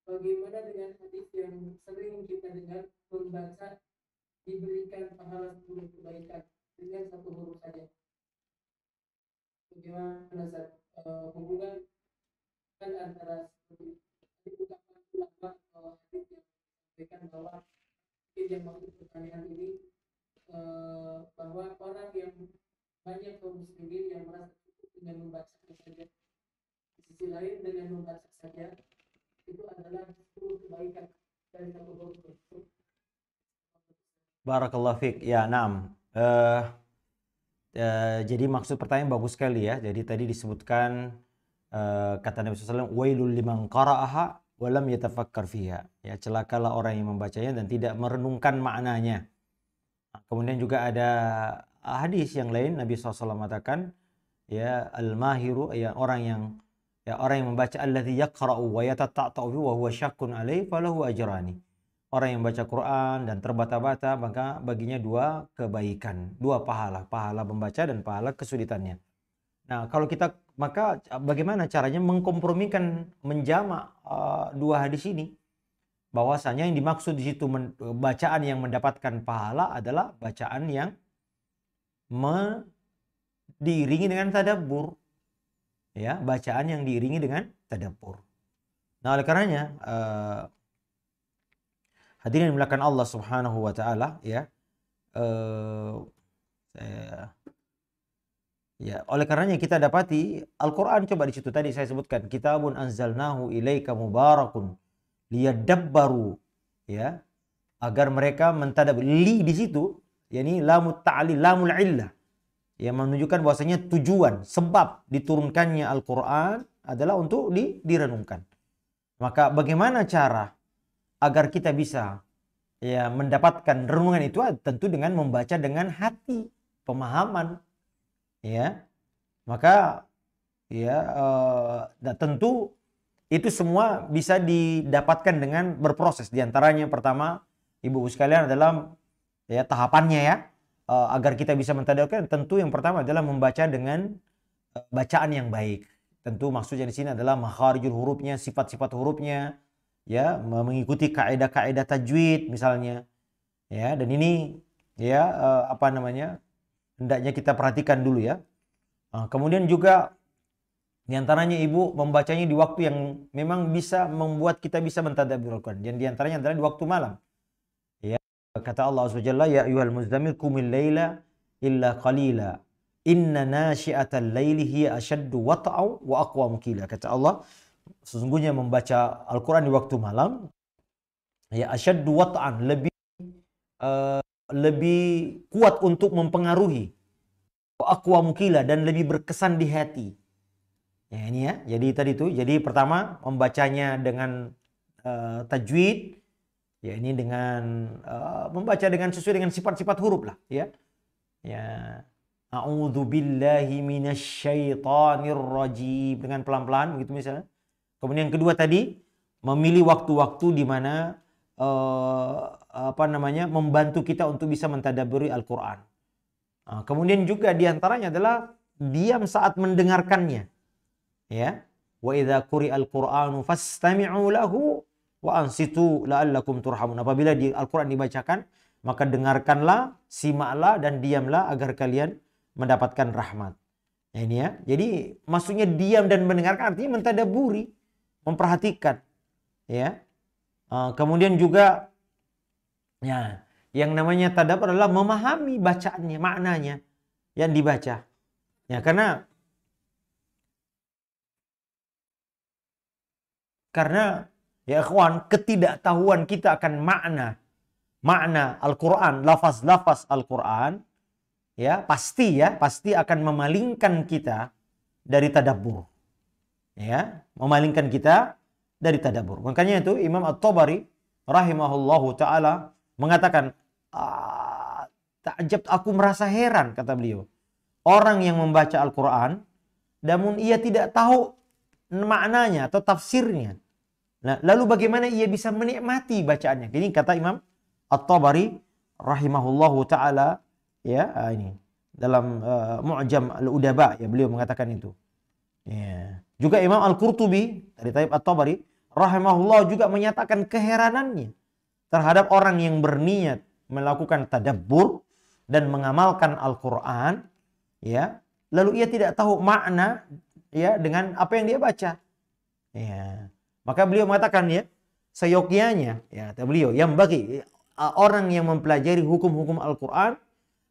Bagaimana dengan hadis yang sering kita dengar membaca diberikan pahala 10 kebaikan dengan satu huruf saja? Bagaimana hubungan kan antara ucapan ulama atau hadis yang memberikan bahwa yang maksud pertanyaan ini bahwa orang yang banyak kaum muslimin yang merasa cukup dengan membaca saja, di sisi lain dengan membaca saja itu adalah 10 kebaikan dari satu huruf tersebut. Barakallahu fiik. Ya, na'am. Jadi maksud pertanyaan bagus sekali ya. Jadi tadi disebutkan kata Nabi SAW, wailul liman qara'aha walam yatafakkar fiha. Ya, celakalah orang yang membacanya dan tidak merenungkan maknanya. Kemudian juga ada hadis yang lain, Nabi SAW mengatakan, ya al-mahiru, ya orang yang membaca alladzi yaqra'u wa yatata'ta'u wa huwa syakkun alaihi falahu ajrani. Orang yang baca Quran dan terbata-bata, maka baginya dua kebaikan, dua pahala, pahala membaca dan pahala kesulitannya. Nah, maka bagaimana caranya mengkompromikan, menjamak dua hadis ini? Bahwasanya yang dimaksud di situ bacaan yang mendapatkan pahala adalah bacaan yang diiringi dengan tadabbur. Ya, bacaan yang diiringi dengan tadabbur. Nah, oleh karenanya hadirin dimuliakan Allah Subhanahu wa taala, ya. Ya, oleh karenanya kita dapati Al-Qur'an, coba di situ tadi saya sebutkan, kitabun anzalnahu ilaika mubarakun liyadabbaru, ya, agar mereka mentadabbur. Li di situ, yakni lamut ta'lil, lamul illah, yang menunjukkan bahwasanya tujuan, sebab diturunkannya Al-Qur'an adalah untuk direnungkan. Maka bagaimana cara agar kita bisa, ya, mendapatkan renungan itu? Tentu dengan membaca dengan hati, pemahaman, ya. Maka ya tentu itu semua bisa didapatkan dengan berproses. Di antaranya pertama, ibu sekalian, adalah ya tahapannya, ya, agar kita bisa mentadabburkan. Tentu yang pertama adalah membaca dengan bacaan yang baik. Tentu maksudnya di sini adalah makharijul hurufnya, sifat-sifat hurufnya, ya, mengikuti kaidah-kaidah tajwid misalnya, ya. Dan ini, ya, hendaknya kita perhatikan dulu, ya. Kemudian juga diantaranya ibu membacanya di waktu yang memang bisa membuat kita bisa mentadabbur Al-Quran. Dan diantaranya adalah di waktu malam. Ya, kata Allah SWT, ya ayyuhal muzammil qumil laila illa qalila inna nasyi'atal laili hiya asyaddu wat'au wa aqwamu qila. Kata Allah, sesungguhnya membaca Al-Quran di waktu malam, ya, asyaddu wat'an, lebih kuat untuk mempengaruhi, wa aqwamu qila, dan lebih berkesan di hati. Ya, ini ya. Jadi tadi itu, jadi pertama membacanya dengan tajwid, ya, ini dengan membaca dengan sesuai dengan sifat-sifat huruf lah, ya. Ya. A'udzu billahi minasyaitonir rajim, dengan pelan-pelan begitu misalnya. Kemudian yang kedua tadi, memilih waktu-waktu di mana membantu kita untuk bisa mentadabburi Al-Qur'an. Kemudian juga diantaranya adalah diam saat mendengarkannya, ya. Wa idza quri'al Qur'anu fastami'u lahu wa ansitu la'allakum turhamun. Apabila Al-Qur'an dibacakan, maka dengarkanlah, simaklah, dan diamlah agar kalian mendapatkan rahmat. Nah, ini ya. Jadi maksudnya diam dan mendengarkan artinya mentadabburi, memperhatikan, ya. Kemudian juga, ya, yang namanya tadabbur adalah memahami bacaannya, maknanya yang dibaca. Ya, karena ya ikhwan, ketidaktahuan kita akan makna Al-Qur'an, lafaz-lafaz Al-Qur'an, ya, pasti akan memalingkan kita dari tadabbur. Ya, memalingkan kita dari tadabbur. Makanya itu Imam At-Tabari rahimahullahu taala mengatakan, ta'ajab, aku merasa heran, kata beliau, orang yang membaca Al-Quran namun ia tidak tahu maknanya atau tafsirnya. Nah, lalu bagaimana ia bisa menikmati bacaannya? Ini kata Imam At-Tabari rahimahullahu taala, ya, ini dalam Mu'jam Al-Udaba, ya, beliau mengatakan itu. Ya. Juga Imam Al-Qurtubi dari Taib At-Tabari rahimahullah juga menyatakan keheranannya terhadap orang yang berniat melakukan tadabbur dan mengamalkan Al-Quran, ya, lalu ia tidak tahu makna, ya, dengan apa yang dia baca. Ya. Maka beliau mengatakan, ya, seyogyanya, ya, kata beliau, yang bagi orang yang mempelajari hukum-hukum Al-Quran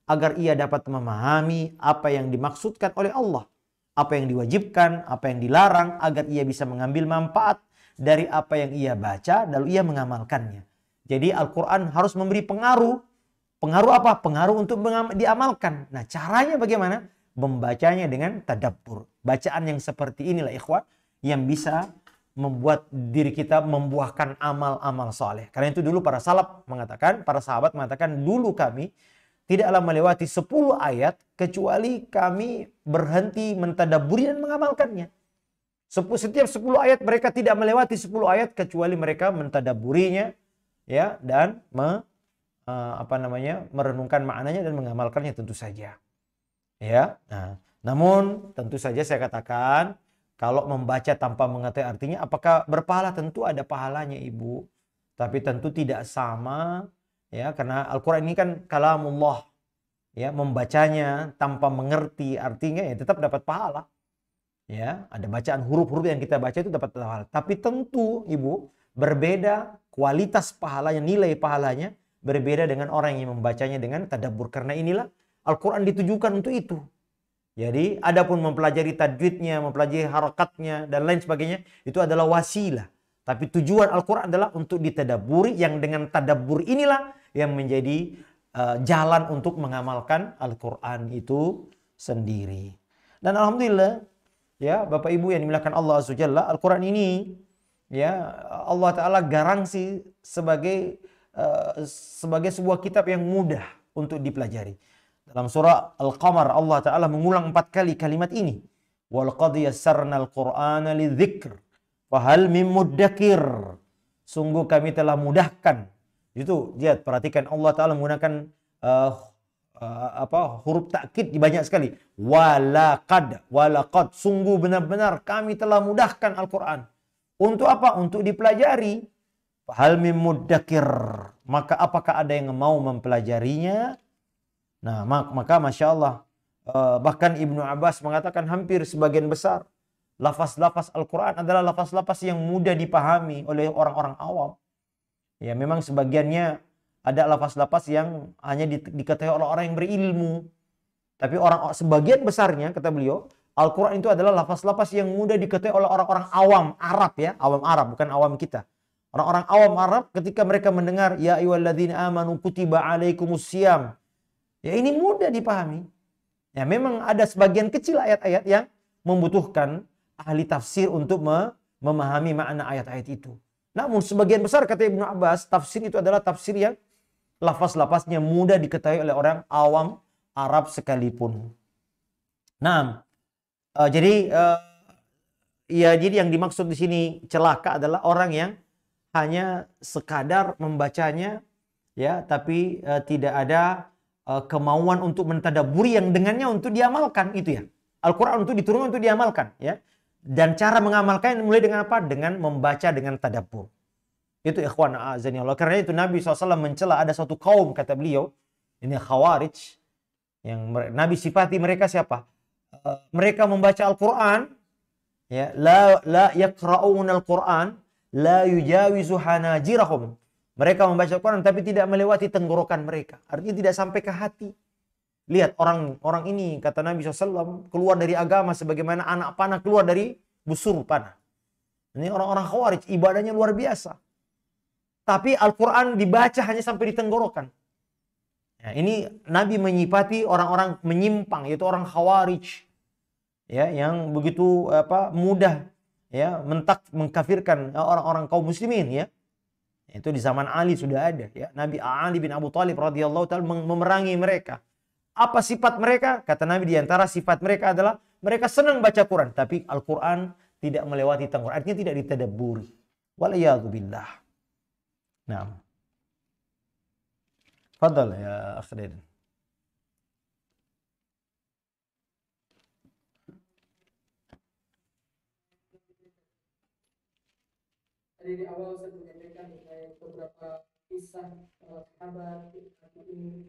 agar ia dapat memahami apa yang dimaksudkan oleh Allah, apa yang diwajibkan, apa yang dilarang, agar ia bisa mengambil manfaat dari apa yang ia baca lalu ia mengamalkannya. Jadi Al-Quran harus memberi pengaruh, Pengaruh apa? Pengaruh untuk diamalkan. Nah, caranya bagaimana? Membacanya dengan tadabbur. Bacaan yang seperti inilah ikhwan yang bisa membuat diri kita membuahkan amal-amal soleh. Karena itu dulu para salaf mengatakan, para sahabat mengatakan, dulu kami tidaklah melewati 10 ayat kecuali kami berhenti mentadabburi dan mengamalkannya. Setiap 10 ayat mereka tidak melewati 10 ayat kecuali mereka mentadabburinya, ya, dan merenungkan maknanya dan mengamalkannya tentu saja. Ya. Nah, namun tentu saja saya katakan kalau membaca tanpa mengetahui artinya apakah berpahala? Tentu ada pahalanya, Ibu. Tapi tentu tidak sama, ya, karena Al-Qur'an ini kan kalamullah. Ya, membacanya tanpa mengerti artinya ya tetap dapat pahala. Ya, ada bacaan huruf-huruf yang kita baca itu dapat pahala. Tapi tentu, Ibu, berbeda kualitas pahalanya, nilai pahalanya berbeda dengan orang yang membacanya dengan tadabbur. Karena inilah Al-Quran ditujukan untuk itu. Jadi, adapun mempelajari tajwidnya, mempelajari harakatnya, dan lain sebagainya, itu adalah wasilah. Tapi tujuan Al-Quran adalah untuk ditadabburi, yang dengan tadabbur inilah yang menjadi jalan untuk mengamalkan Al-Quran itu sendiri. Dan Alhamdulillah, ya Bapak Ibu yang dimuliakan Allah Azza wa Jalla, Al-Quran ini, ya, Allah Ta'ala garansi sebagai sebuah kitab yang mudah untuk dipelajari. Dalam surah Al-Qamar Allah Ta'ala mengulang 4 kali kalimat ini. وَلَقَدْ يَسَّرْنَا الْقُرْآنَ لِلذِّكْرِ فَهَلْ مِن مُدَّكِرٍ. Sungguh kami telah mudahkan. Itu lihat, perhatikan Allah Ta'ala menggunakan huruf takkid banyak sekali. Walaqad, sungguh benar-benar kami telah mudahkan Al-Quran. Untuk apa? Untuk dipelajari. Hal mim muddakir. Maka apakah ada yang mau mempelajarinya? Nah, maka Masya Allah. Bahkan Ibnu Abbas mengatakan hampir sebagian besar lafaz-lafaz Al-Quran adalah lafaz-lafaz yang mudah dipahami oleh orang-orang awam. Ya, memang sebagiannya ada lafaz-lafaz yang hanya diketahui oleh orang yang berilmu. Tapi sebagian besarnya, kata beliau, Al-Quran itu adalah lafaz-lafaz yang mudah diketahui oleh orang-orang awam Arab, ya, awam Arab, bukan awam kita. Orang-orang awam Arab ketika mereka mendengar ya ayyuhalladzina amanu kutiba alaikumusiyam, ya ini mudah dipahami. Ya, memang ada sebagian kecil ayat-ayat yang membutuhkan ahli tafsir untuk memahami makna ayat-ayat itu. Namun sebagian besar, kata Ibnu Abbas, tafsir itu adalah tafsir yang lafaz-lafaznya mudah diketahui oleh orang awam Arab sekalipun. Nah, jadi yang dimaksud di sini celaka adalah orang yang hanya sekadar membacanya, ya, tapi tidak ada kemauan untuk mentadabburi yang dengannya untuk diamalkan itu, ya. Al-Quran untuk diturunkan untuk diamalkan, ya. Dan cara mengamalkan mulai dengan apa? Dengan membaca dengan tadabbur. Itu ikhwan azani Allah. Karena itu Nabi SAW mencela ada suatu kaum, kata beliau, ini Khawarij, yang Nabi sifati mereka siapa? Mereka membaca Al-Quran, ya, la yaqra'una Al-Quran la yujawizu hanajirahum. Mereka membaca Al-Quran tapi tidak melewati tenggorokan mereka. Artinya tidak sampai ke hati. Lihat orang ini, kata Nabi SAW, keluar dari agama sebagaimana anak panah keluar dari busur panah. Ini orang-orang Khawarij, ibadahnya luar biasa. Tapi Al-Quran dibaca hanya sampai di tenggorokan. Ya, ini Nabi menyifati orang-orang menyimpang, yaitu orang Khawarij, ya, yang begitu mudah, ya, mengkafirkan orang-orang kaum muslimin, ya. Itu di zaman Ali sudah ada, ya. Nabi Ali bin Abu Thalib radhiyallahu ta'ala memerangi mereka. Apa sifat mereka? Kata Nabi, di antara sifat mereka adalah mereka senang baca Quran, tapi Al-Quran tidak melewati tenggorokan. Artinya tidak ditadabburi. Waliyadzubillah. Nah. Fadal ya Akhir. Tadi di awal saya menyampaikan mengenai beberapa kisah sahabat ini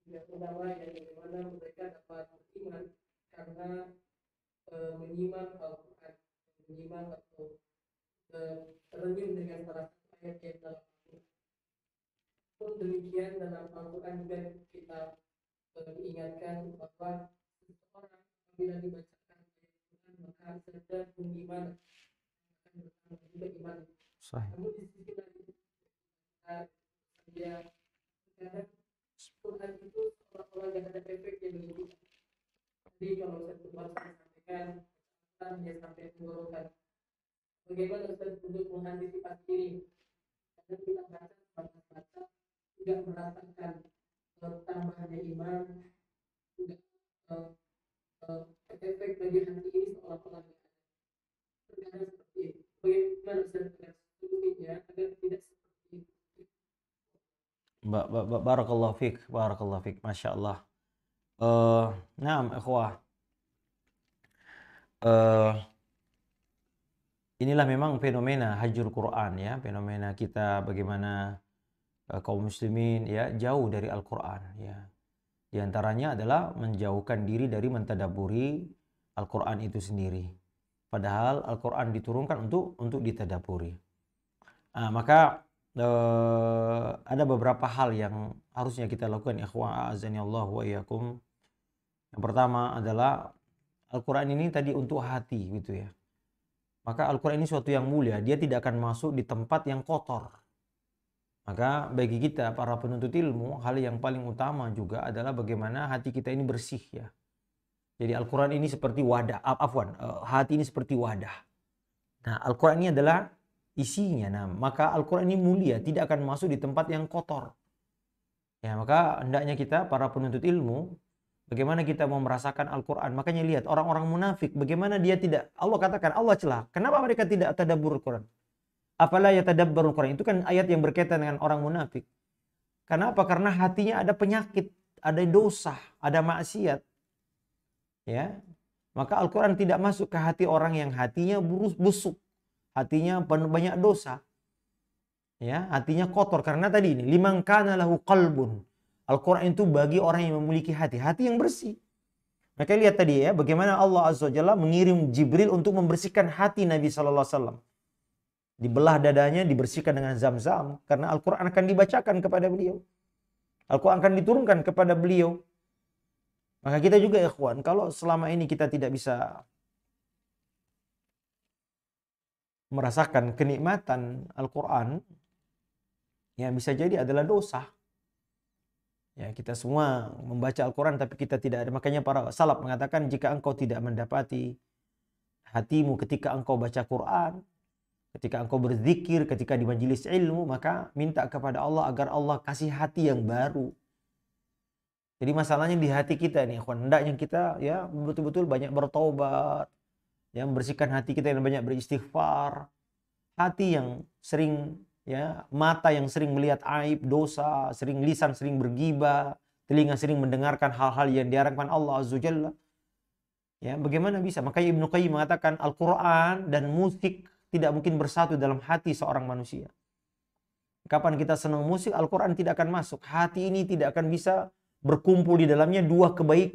yang pertama yang bagaimana mereka dapat beriman karena menyimak Al-Quran, menyimak atau terrenyum dengan salah satu ayat yang dalam Al-Quran. Pun demikian dalam Al-Quran juga kita diingatkan bahwa seseorang apabila dibacakan ayat Quran maka sedang beriman akan bertambah juga iman. Namun di sisi lain dia terkadang Jadi kalau Ustaz Umar sampaikan dia sampai tenggorokan. Bagaimana Ustaz untuk mengantisipasi ini? Karena kita baca tidak merasakan tambahnya iman, tidak efek bagi hati ini seolah-olah terkadang seperti ini. Bagaimana Ustaz solusinya agar tidak seperti itu? Barakallahu fiik, barakallahu fiik, masya Allah. Naam, ikhwah. Inilah memang fenomena hajjul Quran ya, fenomena kita bagaimana kaum muslimin ya jauh dari Al-Quran ya. Di antaranya adalah menjauhkan diri dari mentadaburi Al-Quran itu sendiri. Padahal Al-Quran diturunkan untuk ditadaburi. Maka ada beberapa hal yang harusnya kita lakukan, ikhwah azani Allah wa iyyakum. Yang pertama adalah Al-Quran ini tadi untuk hati gitu ya. Maka Al-Quran ini suatu yang mulia, dia tidak akan masuk di tempat yang kotor. Maka bagi kita para penuntut ilmu, hal yang paling utama juga adalah bagaimana hati kita ini bersih ya. Jadi Al-Quran ini seperti wadah, hati ini seperti wadah. Nah, Al-Quran ini adalah isinya. Nah, maka Al-Quran ini mulia, tidak akan masuk di tempat yang kotor. Ya, maka hendaknya kita para penuntut ilmu, bagaimana kita mau merasakan Al-Quran. Makanya lihat orang-orang munafik, bagaimana dia tidak, Allah katakan, Allah celah. Kenapa mereka tidak tadabbur Al-Quran? Apalah ya tadabbur Al-Quran. Itu kan ayat yang berkaitan dengan orang munafik. Kenapa? Karena hatinya ada penyakit, ada dosa, ada maksiat. Ya, maka Al-Quran tidak masuk ke hati orang yang hatinya busuk, hatinya penuh banyak dosa. Ya, hatinya kotor karena tadi ini liman kana lahu qalbun. Al-Quran itu bagi orang yang memiliki hati yang bersih. Maka lihat tadi ya, bagaimana Allah Azza wa Jalla mengirim Jibril untuk membersihkan hati Nabi sallallahu alaihi wasallam. Dibelah dadanya, dibersihkan dengan Zam-Zam karena Al-Quran akan dibacakan kepada beliau. Al-Quran akan diturunkan kepada beliau. Maka kita juga ikhwan, kalau selama ini kita tidak bisa merasakan kenikmatan Al-Quran, yang bisa jadi adalah dosa. Ya, kita semua membaca Al-Quran tapi kita tidak ada. Makanya para salaf mengatakan jika engkau tidak mendapati hatimu ketika engkau baca Quran, ketika engkau berzikir, ketika di majelis ilmu, maka minta kepada Allah agar Allah kasih hati yang baru. Jadi masalahnya di hati kita nih, ikhwan. Hendaknya kita ya betul-betul banyak bertobat, yang membersihkan hati kita yang banyak beristighfar. Hati yang sering ya, mata yang sering melihat aib, dosa, sering lisan sering bergibah, telinga sering mendengarkan hal-hal yang diharamkan Allah Azza wa Jalla. Ya, bagaimana bisa? Makanya Ibnu Qayyim mengatakan Al-Quran dan musik tidak mungkin bersatu dalam hati seorang manusia. Kapan kita senang musik, Al-Quran tidak akan masuk. Hati ini tidak akan bisa berkumpul di dalamnya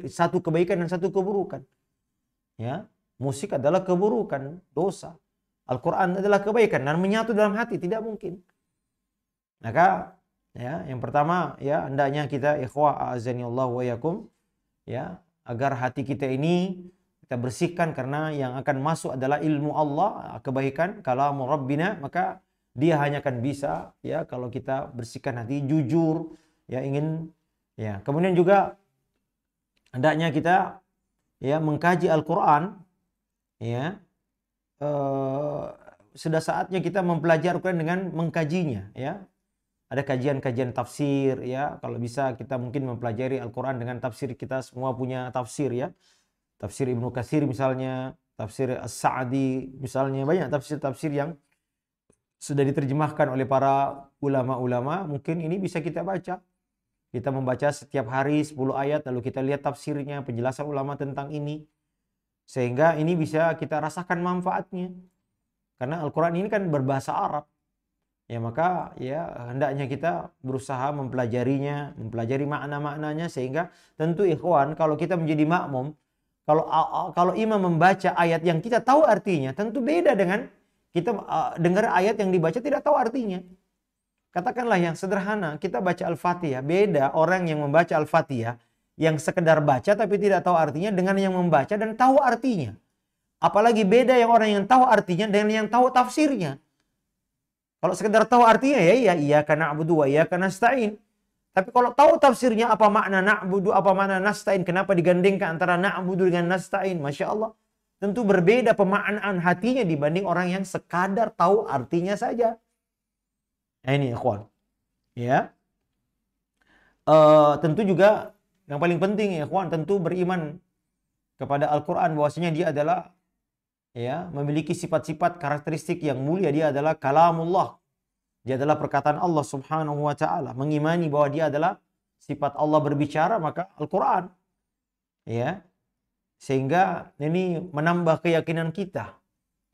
satu kebaikan dan satu keburukan. Ya, musik adalah keburukan, dosa. Al-Quran adalah kebaikan dan menyatu dalam hati, tidak mungkin. Maka ya, yang pertama ya hendaknya kita ikhwah azani Allah wa yakum ya, agar hati kita ini kita bersihkan karena yang akan masuk adalah ilmu Allah, kebaikan, kalamu Rabbina, maka dia hanya akan bisa ya kalau kita bersihkan hati, jujur ya, ingin ya. Kemudian juga hendaknya kita ya mengkaji Al-Quran ya. Sudah saatnya kita mempelajari Al-Quran dengan mengkajinya ya. Ada kajian-kajian tafsir ya. Kalau bisa kita mungkin mempelajari Al-Quran dengan tafsir, kita semua punya tafsir ya. Tafsir Ibnu Katsir misalnya, tafsir As-Sa'di misalnya, banyak tafsir-tafsir yang sudah diterjemahkan oleh para ulama-ulama. Mungkin ini bisa kita baca. Kita membaca setiap hari 10 ayat lalu kita lihat tafsirnya, penjelasan ulama tentang ini. Sehingga ini bisa kita rasakan manfaatnya. Karena Al-Quran ini kan berbahasa Arab. Ya, maka ya hendaknya kita berusaha mempelajarinya, mempelajari makna-maknanya, sehingga tentu ikhwan kalau kita menjadi makmum, kalau imam membaca ayat yang kita tahu artinya, tentu beda dengan kita dengar ayat yang dibaca tidak tahu artinya. Katakanlah yang sederhana, kita baca Al-Fatihah, beda orang yang membaca Al-Fatihah yang sekedar baca tapi tidak tahu artinya dengan yang membaca dan tahu artinya. Apalagi beda yang orang yang tahu artinya dengan yang tahu tafsirnya. Kalau sekedar tahu artinya ya iya, iyyaka na'budu wa iyyaka nasta'in. Tapi kalau tahu tafsirnya apa makna na'budu, apa makna nasta'in, kenapa digandengkan antara na'budu dengan nasta'in, Masya Allah. Tentu berbeda pemaknaan hatinya dibanding orang yang sekadar tahu artinya saja. Nah, ini ikhwan. Ya. Tentu juga yang paling penting ya ikhwan, tentu beriman kepada Al-Quran bahwasanya dia adalah ya memiliki sifat-sifat karakteristik yang mulia. Dia adalah kalamullah. Dia adalah perkataan Allah Subhanahu wa taala. Mengimani bahwa dia adalah sifat Allah berbicara, maka Al-Qur'an. Ya. Sehingga ini menambah keyakinan kita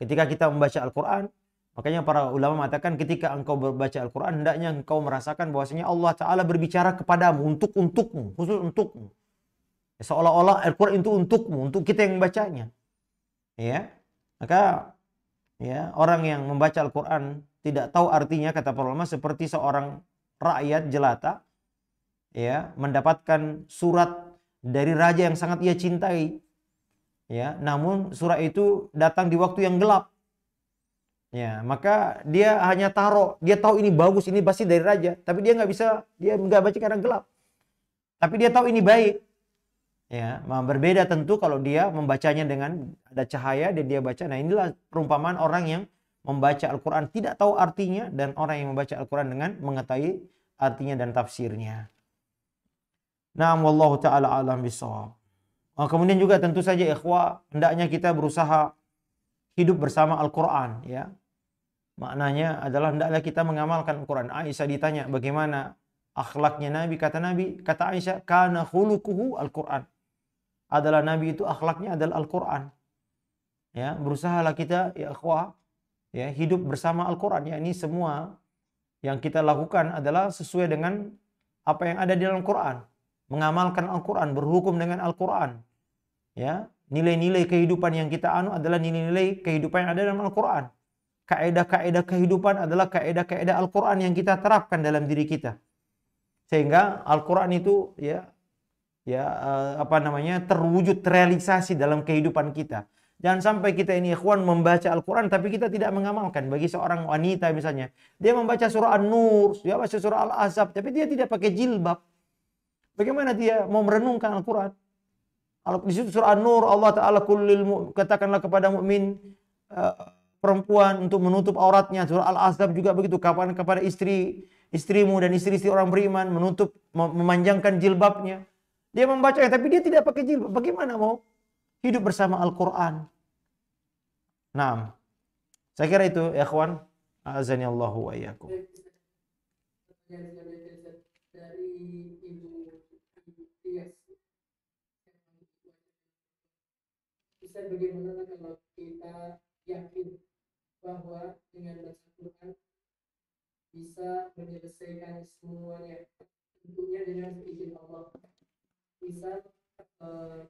ketika kita membaca Al-Qur'an. Makanya para ulama mengatakan ketika engkau membaca Al-Qur'an hendaknya engkau merasakan bahwasanya Allah taala berbicara kepadamu, untukmu, khusus untukmu. Seolah-olah Al-Qur'an itu untukmu, untuk kita yang membacanya. Ya. Maka ya, orang yang membaca Al-Qur'an tidak tahu artinya, kata para ulama, seperti seorang rakyat jelata ya mendapatkan surat dari raja yang sangat ia cintai. Ya, namun surat itu datang di waktu yang gelap. Ya, maka dia hanya taruh, dia tahu ini bagus, ini pasti dari raja, tapi dia nggak bisa, dia nggak baca karena gelap. Tapi dia tahu ini baik. Ya, berbeda tentu kalau dia membacanya dengan ada cahaya dan dia baca. Nah, inilah perumpamaan orang yang membaca Al-Quran tidak tahu artinya dan orang yang membaca Al-Quran dengan mengetahui artinya dan tafsirnya. Nah, wallahu ta'ala alam bisawab. Kemudian juga tentu saja ikhwah, hendaknya kita berusaha hidup bersama Al-Quran. Ya. Maknanya adalah hendaklah kita mengamalkan Al-Quran. Aisyah ditanya bagaimana akhlaknya Nabi. Kata Aisyah, kana khuluquhu Al-Quran. Adalah Nabi itu akhlaknya adalah Al-Quran. Ya, berusahalah kita ya ikhwah ya hidup bersama Al-Quran. Ya, ini semua yang kita lakukan adalah sesuai dengan apa yang ada di dalam Quran. Mengamalkan Al-Quran, berhukum dengan Al-Quran. Ya, nilai-nilai kehidupan yang kita anu adalah nilai-nilai kehidupan yang ada dalam Al-Quran. Kaidah-kaidah kehidupan adalah kaidah-kaidah Al-Quran yang kita terapkan dalam diri kita. Sehingga Al-Quran itu terwujud, terrealisasi dalam kehidupan kita. Jangan sampai kita ini ikhwan membaca Al-Quran tapi kita tidak mengamalkan. Bagi seorang wanita misalnya, dia membaca surah An-Nur, dia baca surah Al-Ahzab, tapi dia tidak pakai jilbab. Bagaimana dia mau merenungkan Al-Quran? Di situ surah An-Nur, Allah Ta'ala katakanlah kepada mukmin perempuan untuk menutup auratnya. Surah Al-Ahzab juga begitu, kapan kepada istrimu dan istri-istri orang beriman memanjangkan jilbabnya. Dia membacanya tapi dia tidak pakai jilbab. Bagaimana mau hidup bersama Al-Quran? Nah, saya kira itu ya kawan. Azani Allahu wa iyyakum. Dari Ibu Tias, bisa bagaimana kalau kita yakin bahwa dengan baca Quran bisa menyelesaikan semuanya, tentunya dengan izin Allah.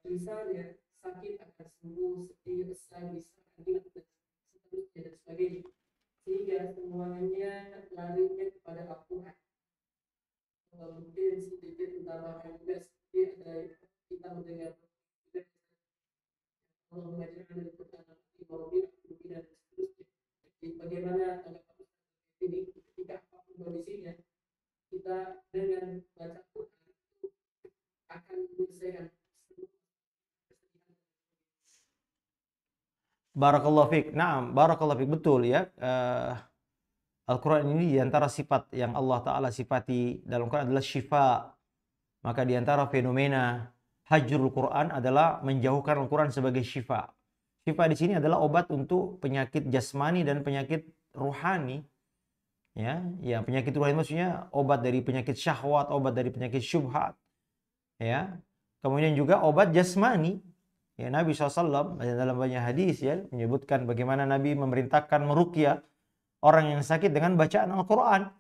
Misalnya sakit akan sembuh, sedih, resah, bisa adil dan seterusnya dan sebagainya, sehingga semuanya larinya kepada Al-Quran. Mungkin sedikit menambahkan juga seperti ada kita mendengar Allah mengajarkan dari Quran dan seterusnya. Jadi bagaimana ini ketika apapun kondisinya kita dengan baca Quran akan menyelesaikan. Barakallahu fiik. Naam, barakallahu fiik, betul ya. Al-Quran ini diantara sifat yang Allah Ta'ala sifati dalam Quran adalah syifa. Maka diantara fenomena hajrul Quran adalah menjauhkan Al-Quran sebagai syifa. Syifa di sini adalah obat untuk penyakit jasmani dan penyakit ruhani. Ya, penyakit ruhani maksudnya obat dari penyakit syahwat, obat dari penyakit syubhat. Ya, kemudian juga obat jasmani. Ya, Nabi SAW dalam banyak hadis ya menyebutkan bagaimana Nabi memerintahkan meruqyah orang yang sakit dengan bacaan Al-Quran.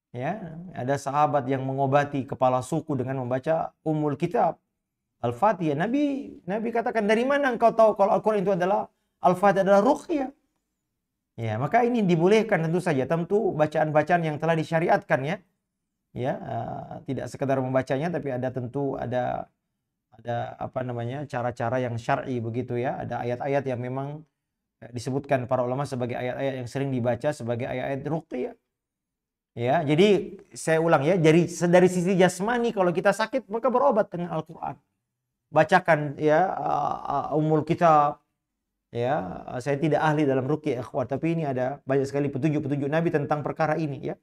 Ya, ada sahabat yang mengobati kepala suku dengan membaca Ummul Kitab, Al-Fatihah. Nabi katakan, dari mana engkau tahu kalau Al-Quran itu adalah Al-Fatihah adalah ruqyah? Ya, maka ini dibolehkan tentu saja, tentu bacaan-bacaan yang telah disyariatkan ya. Ya, tidak sekadar membacanya tapi ada cara-cara yang syar'i begitu ya. Ada ayat-ayat yang memang disebutkan para ulama sebagai ayat-ayat yang sering dibaca sebagai ayat-ayat ruqyah. Ya, jadi saya ulang ya, dari sisi jasmani kalau kita sakit maka berobat dengan Al-Qur'an. Bacakan ya Ummul Kitab. Ya, saya tidak ahli dalam ruqyah ikhwan, tapi ini ada banyak sekali petunjuk-petunjuk Nabi tentang perkara ini ya.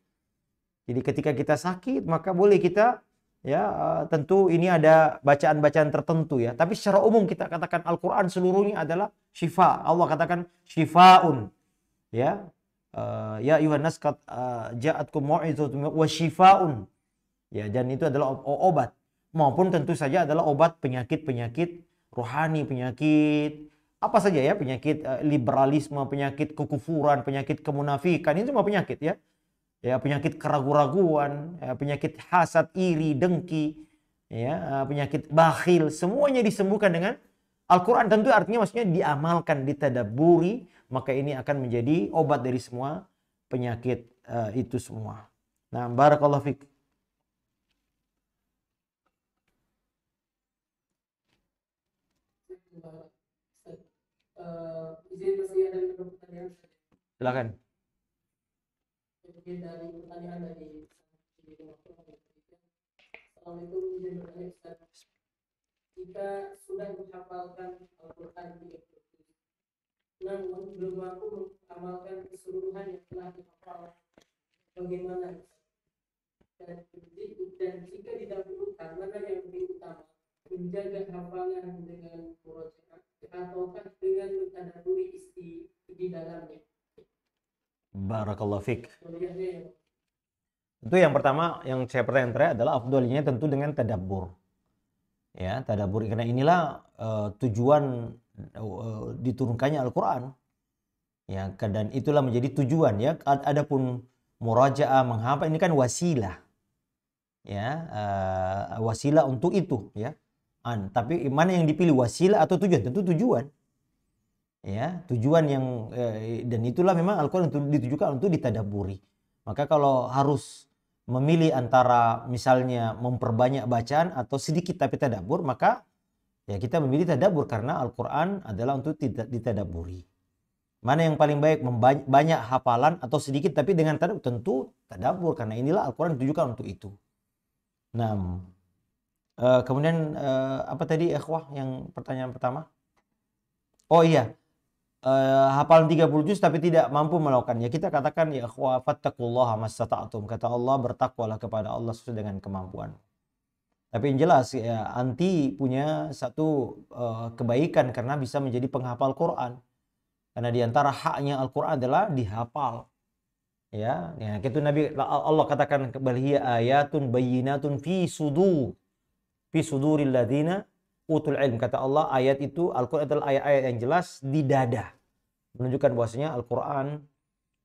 Jadi ketika kita sakit maka boleh kita ya tentu ini ada bacaan-bacaan tertentu ya, tapi secara umum kita katakan Al-Qur'an seluruhnya adalah syifa. Allah katakan syifaun ya. Ya ayuhan nas qad ja'atkum mau'izatun wa syifaun. Ya, dan itu adalah obat. Maupun tentu saja adalah obat penyakit-penyakit rohani, penyakit apa saja ya, penyakit liberalisme, penyakit kekufuran, penyakit kemunafikan, itu semua penyakit ya. Ya, penyakit keraguan-raguan, ya, penyakit hasad, iri, dengki, ya, penyakit bakhil, semuanya disembuhkan dengan Al-Quran. Tentu artinya maksudnya diamalkan, ditadaburi, maka ini akan menjadi obat dari semua penyakit itu semua. Nah, barakallahu fiik. Izin masih ada pertanyaan. Silakan. Mungkin dari pertanyaan dari Assalamualaikum, izin bertanya Ustaz. Jika sudah menghafalkan Al-Quran 30 juz, namun belum mampu mengamalkan keseluruhan yang telah dihafal, bagaimana? Dan jika didahulukan, mana yang lebih utama? Menjaga hafalan dengan murojaah ataukah dengan mentadabburi isi di dalamnya? Barakallahu fiik. Kemudian Itu yang pertama yang saya pertanyaan terakhir adalah afdolnya tentu dengan tadabbur. Ya, tadabbur karena inilah tujuan diturunkannya Al-Qur'an. Ya, dan itulah menjadi tujuan ya. Adapun murajaah menghafal ini kan wasilah. Ya, wasilah untuk itu ya. Tapi mana yang dipilih, wasilah atau tujuan? Tentu tujuan. Ya, tujuan yang dan itulah memang Al-Qur'an ditujukan untuk ditadabburi. Maka kalau harus memilih antara misalnya memperbanyak bacaan atau sedikit tapi tadabbur, maka ya kita memilih tadabbur karena Al-Qur'an adalah untuk ditadabburi. Mana yang paling baik, banyak hafalan atau sedikit tapi dengan tadabbur? Tentu tadabbur karena inilah Al-Qur'an ditujukan untuk itu. Nah, kemudian apa tadi ikhwah yang pertanyaan pertama? Oh iya. Hafalan 30 juz tapi tidak mampu melakukannya. Kita katakan ya ikhwah fattaqullaha mastata'tum. Kata Allah, bertakwalah kepada Allah sesuai dengan kemampuan. Tapi yang jelas ya anti punya satu kebaikan karena bisa menjadi penghafal Quran. Karena diantara haknya Al-Quran adalah dihafal. Ya, itu Nabi Allah katakan balhiya ayatun bayyinatun fi suduril ladzina utul ilm. Kata Allah, ayat itu Al-Quran adalah ayat-ayat yang jelas di dada. Menunjukkan bahwasanya Al-Quran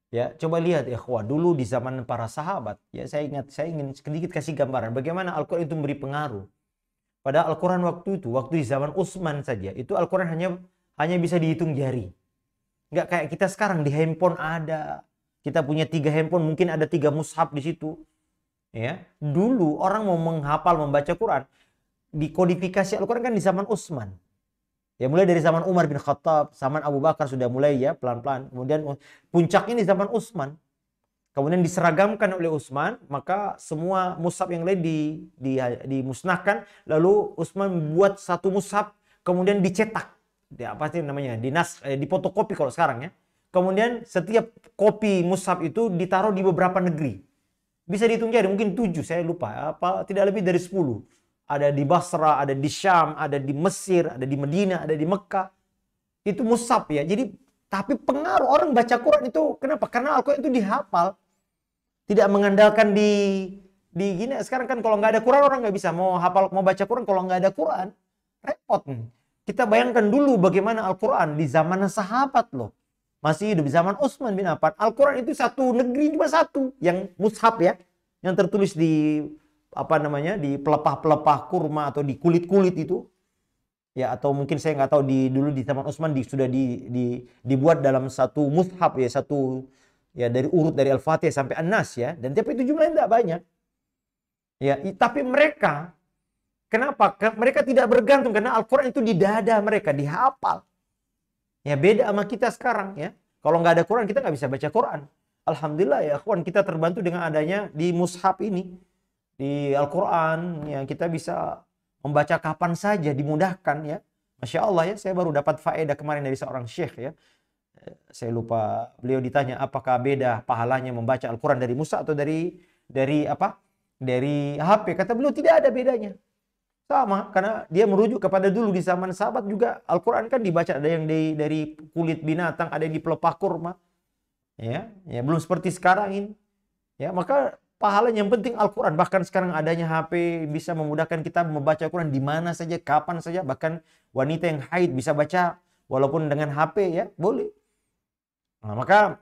ya, coba lihat ikhwah dulu di zaman para sahabat ya, saya ingin sedikit kasih gambaran bagaimana Al-Quran itu memberi pengaruh. Pada Al-Quran waktu di zaman Utsman saja itu Al-Quran hanya bisa dihitung jari. Nggak kayak kita sekarang di handphone ada. Kita punya 3 handphone, mungkin ada 3 mushaf di situ. Ya, dulu orang mau menghafal membaca Quran, dikodifikasi Al-Quran kan di zaman Utsman. Ya, mulai dari zaman Umar bin Khattab, zaman Abu Bakar sudah mulai ya pelan-pelan. Kemudian puncaknya di zaman Utsman. Kemudian diseragamkan oleh Utsman, maka semua mushaf yang lain dimusnahkan. Lalu Utsman membuat satu mushaf, kemudian dicetak. Ya, apa sih namanya? Difotokopi kalau sekarang ya. Kemudian setiap kopi mushaf itu ditaruh di beberapa negeri. Bisa dihitung jari, mungkin 7, saya lupa. Tidak lebih dari 10. Ada di Basra, ada di Syam, ada di Mesir, ada di Madinah, ada di Mekah. Itu mushaf ya. Jadi, tapi pengaruh orang baca Quran itu, kenapa? Karena Al-Quran itu dihafal. Tidak mengandalkan di gini. Sekarang kan kalau nggak ada Quran, orang nggak bisa mau baca Quran kalau nggak ada Quran. Repot. Kita bayangkan dulu bagaimana Al-Quran di zaman sahabat loh. Masih hidup di zaman Utsman bin Affan. Al-Quran itu satu negeri cuma satu. Yang mushaf ya. Yang tertulis di di pelepah-pelepah kurma atau di kulit-kulit itu. Ya, atau mungkin saya nggak tahu dulu di zaman Utsman sudah dibuat dalam satu mushaf ya. Satu ya dari urut dari Al-Fatihah sampai An-Nas ya. Dan tapi itu jumlahnya tidak banyak. Ya, tapi mereka kenapa? Mereka tidak bergantung karena Al-Quran itu di dada mereka, dihafal. Ya beda sama kita sekarang ya. Kalau nggak ada Quran kita nggak bisa baca Quran. Alhamdulillah ya kawan, kita terbantu dengan adanya di mushaf ini, di Al-Quran, yang kita bisa membaca kapan saja, dimudahkan ya. Masya Allah ya, saya baru dapat faedah kemarin dari seorang syekh ya. Saya lupa, beliau ditanya apakah beda pahalanya membaca Al-Quran dari mushaf atau dari apa? Dari HP. Kata beliau tidak ada bedanya. Sama, karena dia merujuk kepada dulu di zaman sahabat juga Al-Quran kan dibaca, ada yang dari kulit binatang, ada yang di pelepah kurma. Ya, belum seperti sekarang ini. Ya, maka pahalanya yang penting Al-Quran. Bahkan sekarang adanya HP bisa memudahkan kita membaca Al-Quran di mana saja, kapan saja. Bahkan wanita yang haid bisa baca walaupun dengan HP ya, boleh. Nah, maka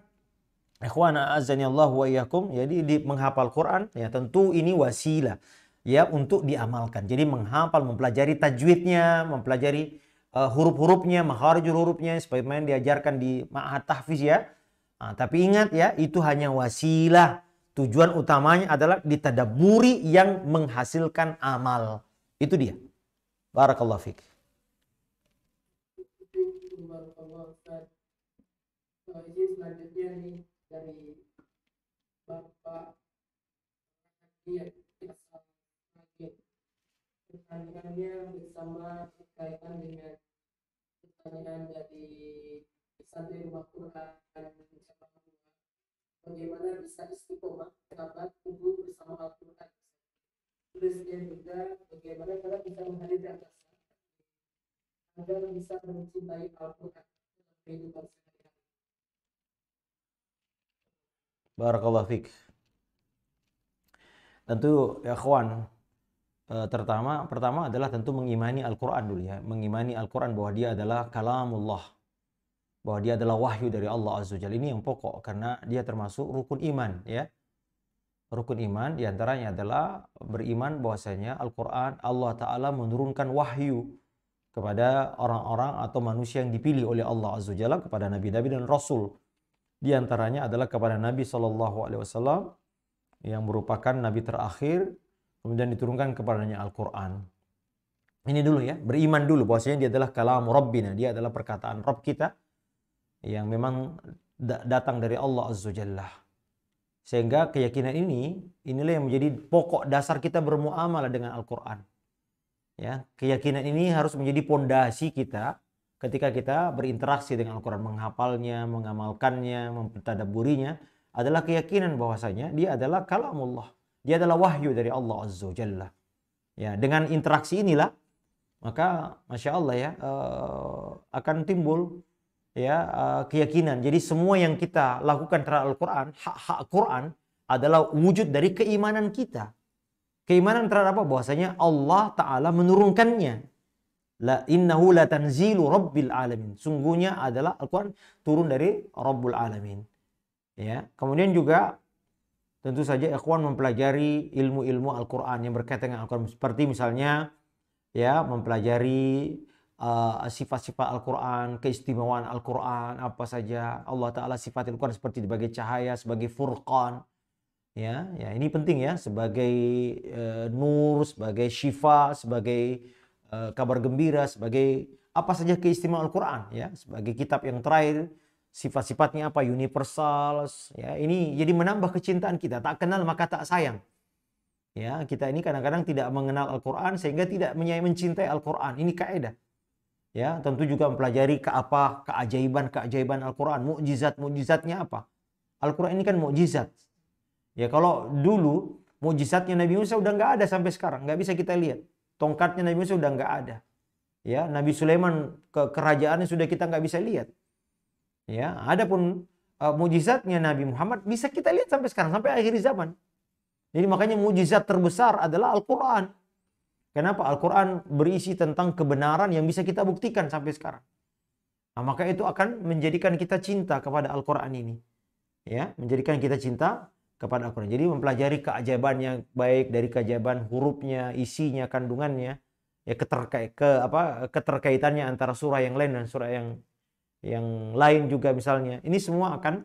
ikhwan azani Allah wa iyyakum, jadi di menghafal Quran ya tentu ini wasilah ya untuk diamalkan. Jadi menghafal, mempelajari tajwidnya, mempelajari huruf-hurufnya, makharijul hurufnya supaya diajarkan di ma'had tahfiz ya. Nah, tapi ingat ya, itu hanya wasilah. Tujuan utamanya adalah ditadabburi yang menghasilkan amal. Itu dia. Barakallahu fiik. Barakallahu Ustaz. Izin selanjutnya nih dari Bapak dia lagi pertanyaannya bersama berkaitan dengan pertanyaan dari santri rumah Quran bagaimana bisa istiqomah sahabat tumbuh bersama Al-Quran. Terusnya juga bagaimana kita bisa menghadiri atasan agar bisa mencintai Al-Quran dalam kehidupan sehari-hari. Barakallahu fiik. Tentu ya kawan, pertama adalah tentu mengimani Al-Quran dulu ya. Mengimani Al-Quran bahwa dia adalah kalamullah. Bahwa dia adalah wahyu dari Allah Azza wa Jalla. Ini yang pokok karena dia termasuk rukun iman ya. Rukun iman diantaranya adalah beriman bahwasanya Al-Quran Allah Ta'ala menurunkan wahyu kepada orang-orang atau manusia yang dipilih oleh Allah Azza wa Jalla, kepada nabi-nabi dan rasul. Di antaranya adalah kepada Nabi SAW yang merupakan nabi terakhir, kemudian diturunkan kepadanya Al-Quran. Ini dulu ya, beriman dulu bahwasanya dia adalah kalam Rabbina, dia adalah perkataan Rabb kita yang memang datang dari Allah Azza wa Jalla. Sehingga keyakinan inilah yang menjadi pokok dasar kita bermuamalah dengan Al-Quran. Ya, keyakinan ini harus menjadi pondasi kita ketika kita berinteraksi dengan Al-Quran, menghafalnya, mengamalkannya, mentadabburinya, adalah keyakinan bahwasanya dia adalah kalamullah. Dia adalah wahyu dari Allah Azza wa Jalla. Ya, dengan interaksi inilah maka Masya Allah ya akan timbul ya keyakinan. Jadi semua yang kita lakukan terhadap Al-Quran, hak-hak Quran adalah wujud dari keimanan kita. Keimanan terhadap apa? Bahwasanya Allah Ta'ala menurunkannya. La innahu la tanzilu rabbil alamin. Sungguhnya adalah Al-Quran turun dari Rabbul Alamin. Ya, kemudian juga tentu saja ikhwan mempelajari ilmu-ilmu Al-Quran yang berkaitan dengan Al-Quran. Seperti misalnya ya mempelajari sifat-sifat Al-Quran, keistimewaan Al-Quran, apa saja Allah Ta'ala sifat Al-Quran seperti sebagai cahaya, sebagai furqan. Ya, ini penting ya, sebagai nur, sebagai syifa, sebagai kabar gembira, sebagai apa saja keistimewaan Al-Quran ya, sebagai kitab yang terakhir, sifat-sifatnya apa, universal ya. Ini jadi menambah kecintaan kita, tak kenal maka tak sayang. Ya, kita ini kadang-kadang tidak mengenal Al-Quran sehingga tidak mencintai Al-Quran. Ini kaidah. Ya, tentu juga mempelajari keajaiban Al-Quran, mukjizatnya apa? Al-Quran ini kan mukjizat. Ya, kalau dulu mukjizatnya Nabi Musa udah nggak ada sampai sekarang, nggak bisa kita lihat. Tongkatnya Nabi Musa udah nggak ada. Ya, Nabi Sulaiman kerajaannya sudah kita nggak bisa lihat. Ya, adapun mukjizatnya Nabi Muhammad bisa kita lihat sampai sekarang, sampai akhir zaman. Jadi makanya mukjizat terbesar adalah Al-Quran. Kenapa? Al-Quran berisi tentang kebenaran yang bisa kita buktikan sampai sekarang. Nah, maka itu akan menjadikan kita cinta kepada Al-Quran ini. Ya, menjadikan kita cinta kepada Al-Quran. Jadi mempelajari keajaibannya, baik dari keajaiban hurufnya, isinya, kandungannya, ya keterkaitannya antara surah yang lain dan surah yang lain juga misalnya. Ini semua akan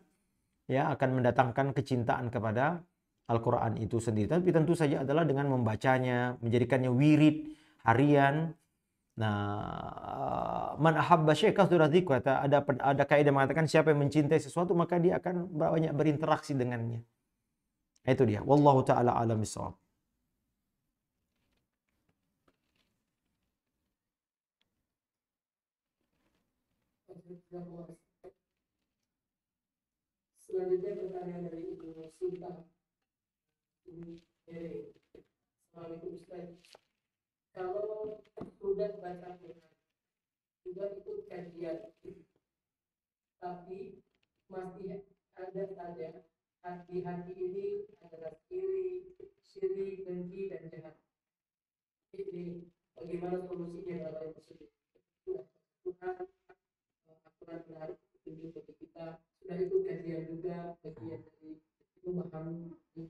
mendatangkan kecintaan kepada Al-Quran itu sendiri. Tapi tentu saja adalah dengan membacanya, menjadikannya wirid harian, Nah, man ahabba syai'an kasura dzikra, ada kaidah mengatakan siapa yang mencintai sesuatu maka dia akan banyak berinteraksi dengannya. Itu dia. Wallahu taala alam bissawab. Selanjutnya pertanyaan dari Ibu Sultan. Assalamualaikum Ustaz. Kalau sudah baca Quran, sudah ikut kajian, tapi masih ada saja hati-hati ini adalah iri, syirik, benci, dan jahat. Jadi bagaimana solusinya dalam hal tersebut? Tuhan aturan menarik tunjuk bagi kita, sudah ikut kajian juga, bagian dari itu memahami hati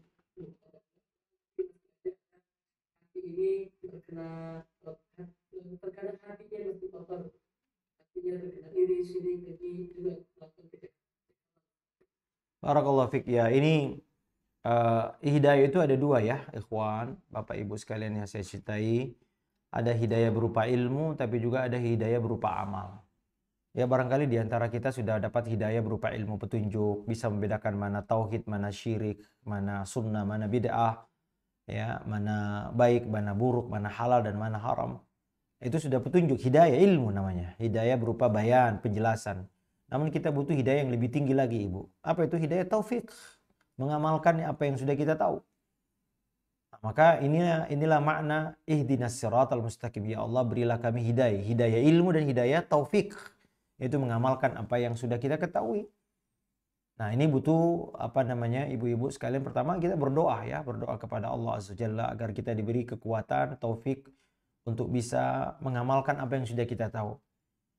ini terkadang hatinya masih kotor, hatinya terkena iri, syirik, benci, juga melakukan kejahatan. Barakallahu fik. Ya, ini hidayah itu ada dua ya, ikhwan, Bapak Ibu sekalian yang saya cintai. Ada hidayah berupa ilmu, tapi juga ada hidayah berupa amal. Ya, barangkali di antara kita sudah dapat hidayah berupa ilmu petunjuk, bisa membedakan mana tauhid, mana syirik, mana sunnah, mana bid'ah, ya, mana baik, mana buruk, mana halal dan mana haram. Itu sudah petunjuk, hidayah ilmu namanya. Hidayah berupa bayan, penjelasan. Namun kita butuh hidayah yang lebih tinggi lagi, Ibu. Apa itu hidayah? Taufik. Mengamalkan apa yang sudah kita tahu. Nah, maka inilah makna ihdinas siratal mustaqim. Ya Allah, berilah kami hidayah. Hidayah ilmu dan hidayah taufik. Itu mengamalkan apa yang sudah kita ketahui. Nah, ini butuh ibu-ibu sekalian, pertama kita berdoa ya, berdoa kepada Allah Azza Jalla agar kita diberi kekuatan, taufik untuk bisa mengamalkan apa yang sudah kita tahu.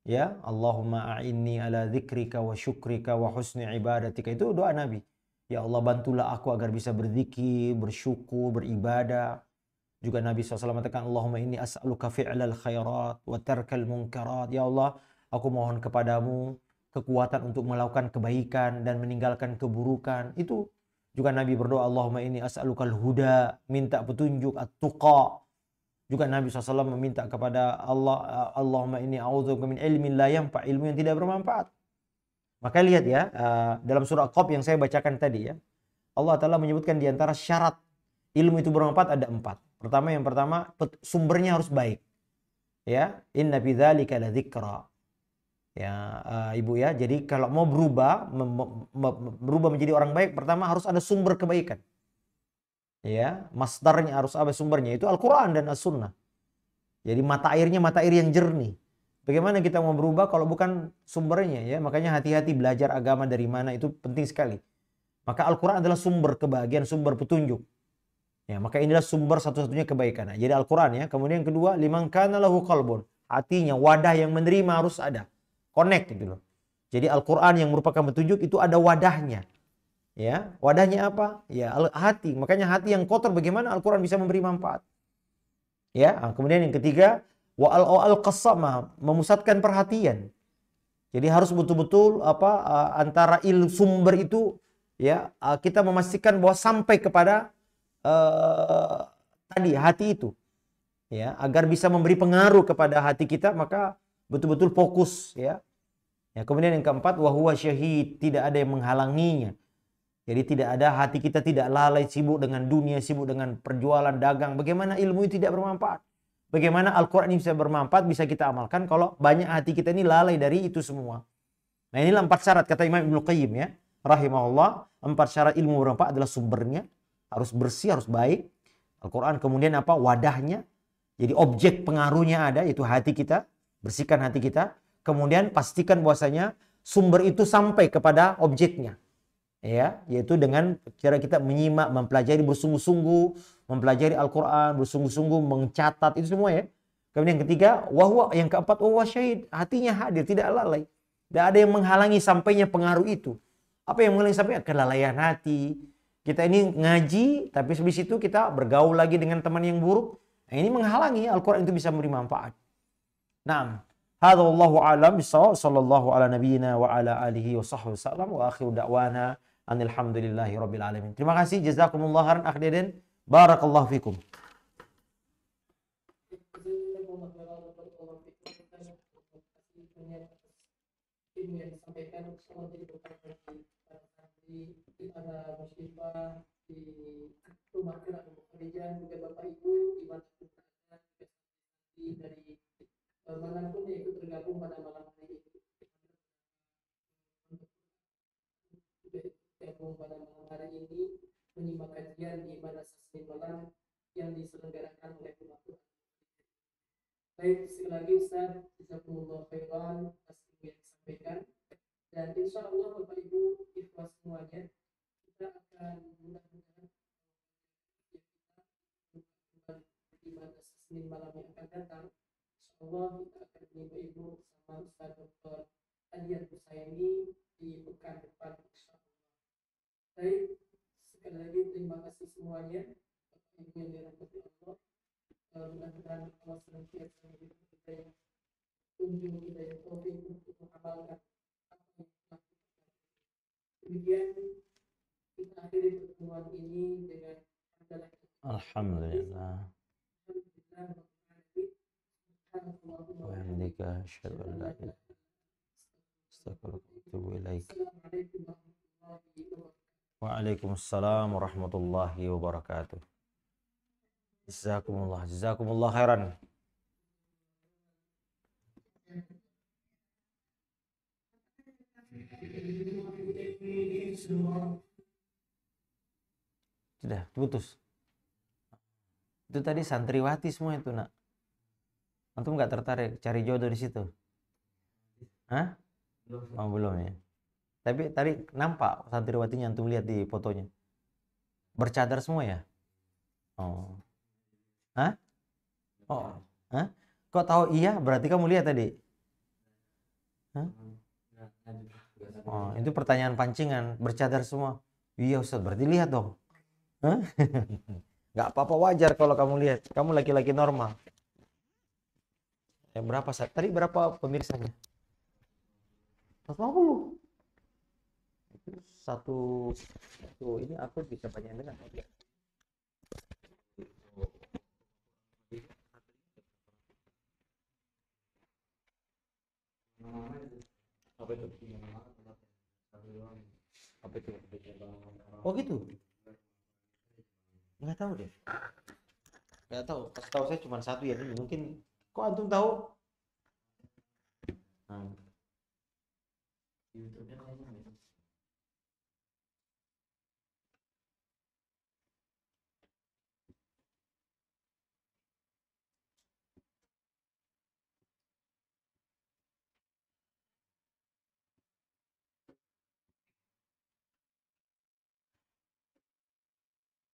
Ya, Allahumma a'inni ala dzikrika wa syukrika wa husni ibadatika. Itu doa Nabi. Ya Allah, bantulah aku agar bisa berzikir, bersyukur, beribadah. Juga Nabi SAW mengatakan, Allahumma inni as'aluka fi'lal khairat wa tarkal munkarat. Ya Allah, aku mohon kepadamu kekuatan untuk melakukan kebaikan dan meninggalkan keburukan. Itu juga Nabi berdoa, Allahumma inni as'alukal huda, minta petunjuk, at-tuqa. Juga Nabi SAW meminta kepada Allah, Allahumma inni a'udzubika min ilmin la yanfa', ilmu yang tidak bermanfaat. Maka lihat ya, dalam surah Qaf yang saya bacakan tadi ya, Allah Ta'ala menyebutkan di antara syarat ilmu itu bermanfaat ada 4. Yang pertama sumbernya harus baik. Ya, inna fi dzalika ladzikra. Ya, Ibu ya, jadi kalau mau berubah menjadi orang baik, pertama harus ada sumber kebaikan. Ya, masdarnya harus ada sumbernya, itu Al-Quran dan As-Sunnah. Jadi mata air yang jernih. Bagaimana kita mau berubah kalau bukan sumbernya ya? Makanya hati-hati belajar agama dari mana, itu penting sekali. Maka Al-Quran adalah sumber kebahagiaan, sumber petunjuk. Ya, maka inilah sumber satu-satunya kebaikan. Jadi Al-Quran ya. Kemudian yang kedua, liman kana lahu qalbun. Hatinya, wadah yang menerima harus ada. Connect gitu loh. Jadi Al-Quran yang merupakan petunjuk itu ada wadahnya. Ya, wadahnya apa? Ya, hati. Makanya hati yang kotor bagaimana Al-Quran bisa memberi manfaat? Ya, kemudian yang ketiga, wa al-qasamah, memusatkan perhatian. Jadi harus betul-betul antara sumber itu ya, kita memastikan bahwa sampai kepada tadi hati itu. Ya, agar bisa memberi pengaruh kepada hati kita, maka betul-betul fokus ya. Ya, kemudian yang keempat, wa huwa syahid, tidak ada yang menghalanginya. Jadi tidak ada, hati kita tidak lalai, sibuk dengan dunia, sibuk dengan perjualan, dagang. Bagaimana ilmu itu tidak bermanfaat? Bagaimana Al-Quran ini bisa bermanfaat, bisa kita amalkan kalau banyak hati kita ini lalai dari itu semua. Nah, inilah 4 syarat kata Imam Ibnu Qayyim ya, rahimahullah. 4 syarat ilmu bermanfaat adalah sumbernya, harus bersih, harus baik. Al-Quran, kemudian apa? Wadahnya. Jadi objek pengaruhnya ada, yaitu hati kita. Bersihkan hati kita. Kemudian pastikan bahwasanya sumber itu sampai kepada objeknya. Ya, yaitu dengan cara kita menyimak, mempelajari bersungguh-sungguh, mempelajari Al-Quran, bersungguh-sungguh, mencatat, itu semua ya. Kemudian yang ketiga, yang keempat, wahwa syahid, hatinya hadir, tidak lalai. Tidak ada yang menghalangi sampainya pengaruh itu. Apa yang menghalangi sampai? Kelalaian hati. Kita ini ngaji, tapi habis itu kita bergaul lagi dengan teman yang buruk. Nah, ini menghalangi Al-Quran itu bisa memberi manfaat. Nah, hadza wallahu a'lam bissawab, sallallahu ala nabiyyina wa ala alihi wa sahbihi wasallam, wa akhiru da'wana alhamdulillahi rabbil alamin. Terima kasih, jazakumullah khairan akh Deden. Barakallahu fikum. ilmu yang disampaikan semua jadi berkah bagi para santri, di para muslimah, di rumah gerak Khadijah, juga Bapak Ibu di mana pun berada, juga dari manapun yang ikut tergabung pada malam hari ini. Juga tergabung pada malam hari ini menyimak kajian di Madrasah Senin Malam yang diselenggarakan oleh Umat. Baik, sekali lagi Ustaz, jazakumullah khairan atas ilmu yang disampaikan. Dan insya Allah Bapak Ibu ikhwas semuanya, kita akan mudah-mudahan di Madrasah Senin Malam yang akan datang. Insya Allah kita akan menimba ilmu bersama Ustaz Dr. Adian Husaini di pekan depan insya Allah. Baik, sekali lagi terima kasih semuanya Bapak Ibu yang dirahmati Allah. Mudah-mudahan Allah senantiasa memberikan kita yang tunjuk, kita yang taufik untuk mengamalkan apa yang telah kita pelajari. Demikian kita akhiri pertemuan ini dengan hamdalah. Alhamdulillah. Alhamdulillah. Wa hamdika asyhadu an la ilaha illa anta astaghfiruka wa atubu ilaik. Assalamualaikum warahmatullahi wabarakatuh. Waalaikumsalam warahmatullahi wabarakatuh. Jazakumullah khairan. Sudah, putus. Itu tadi santriwati semua itu, Nak. Antum nggak tertarik cari jodoh di situ? Hah? Oh, belum ya. Tapi tadi nampak santriwatinya, antum lihat di fotonya. Bercadar semua ya? Oh. Hah? Oh. Hah? Kok tahu iya? Berarti kamu lihat tadi? Hah? Oh, itu pertanyaan pancingan. Bercadar semua. Iya Ustaz, berarti lihat dong. Hah? Nggak apa-apa, wajar kalau kamu lihat. Kamu laki-laki normal. Berapa saat? Tadi berapa pemirsanya? 150. Itu satu ini aku bisa banyak dengan. Apa itu? Apa itu? Oh gitu? Nggak tahu deh. Nggak tahu. Pas tahu saya cuma satu ya. Mungkin. Kok antum tahu? YouTube-nya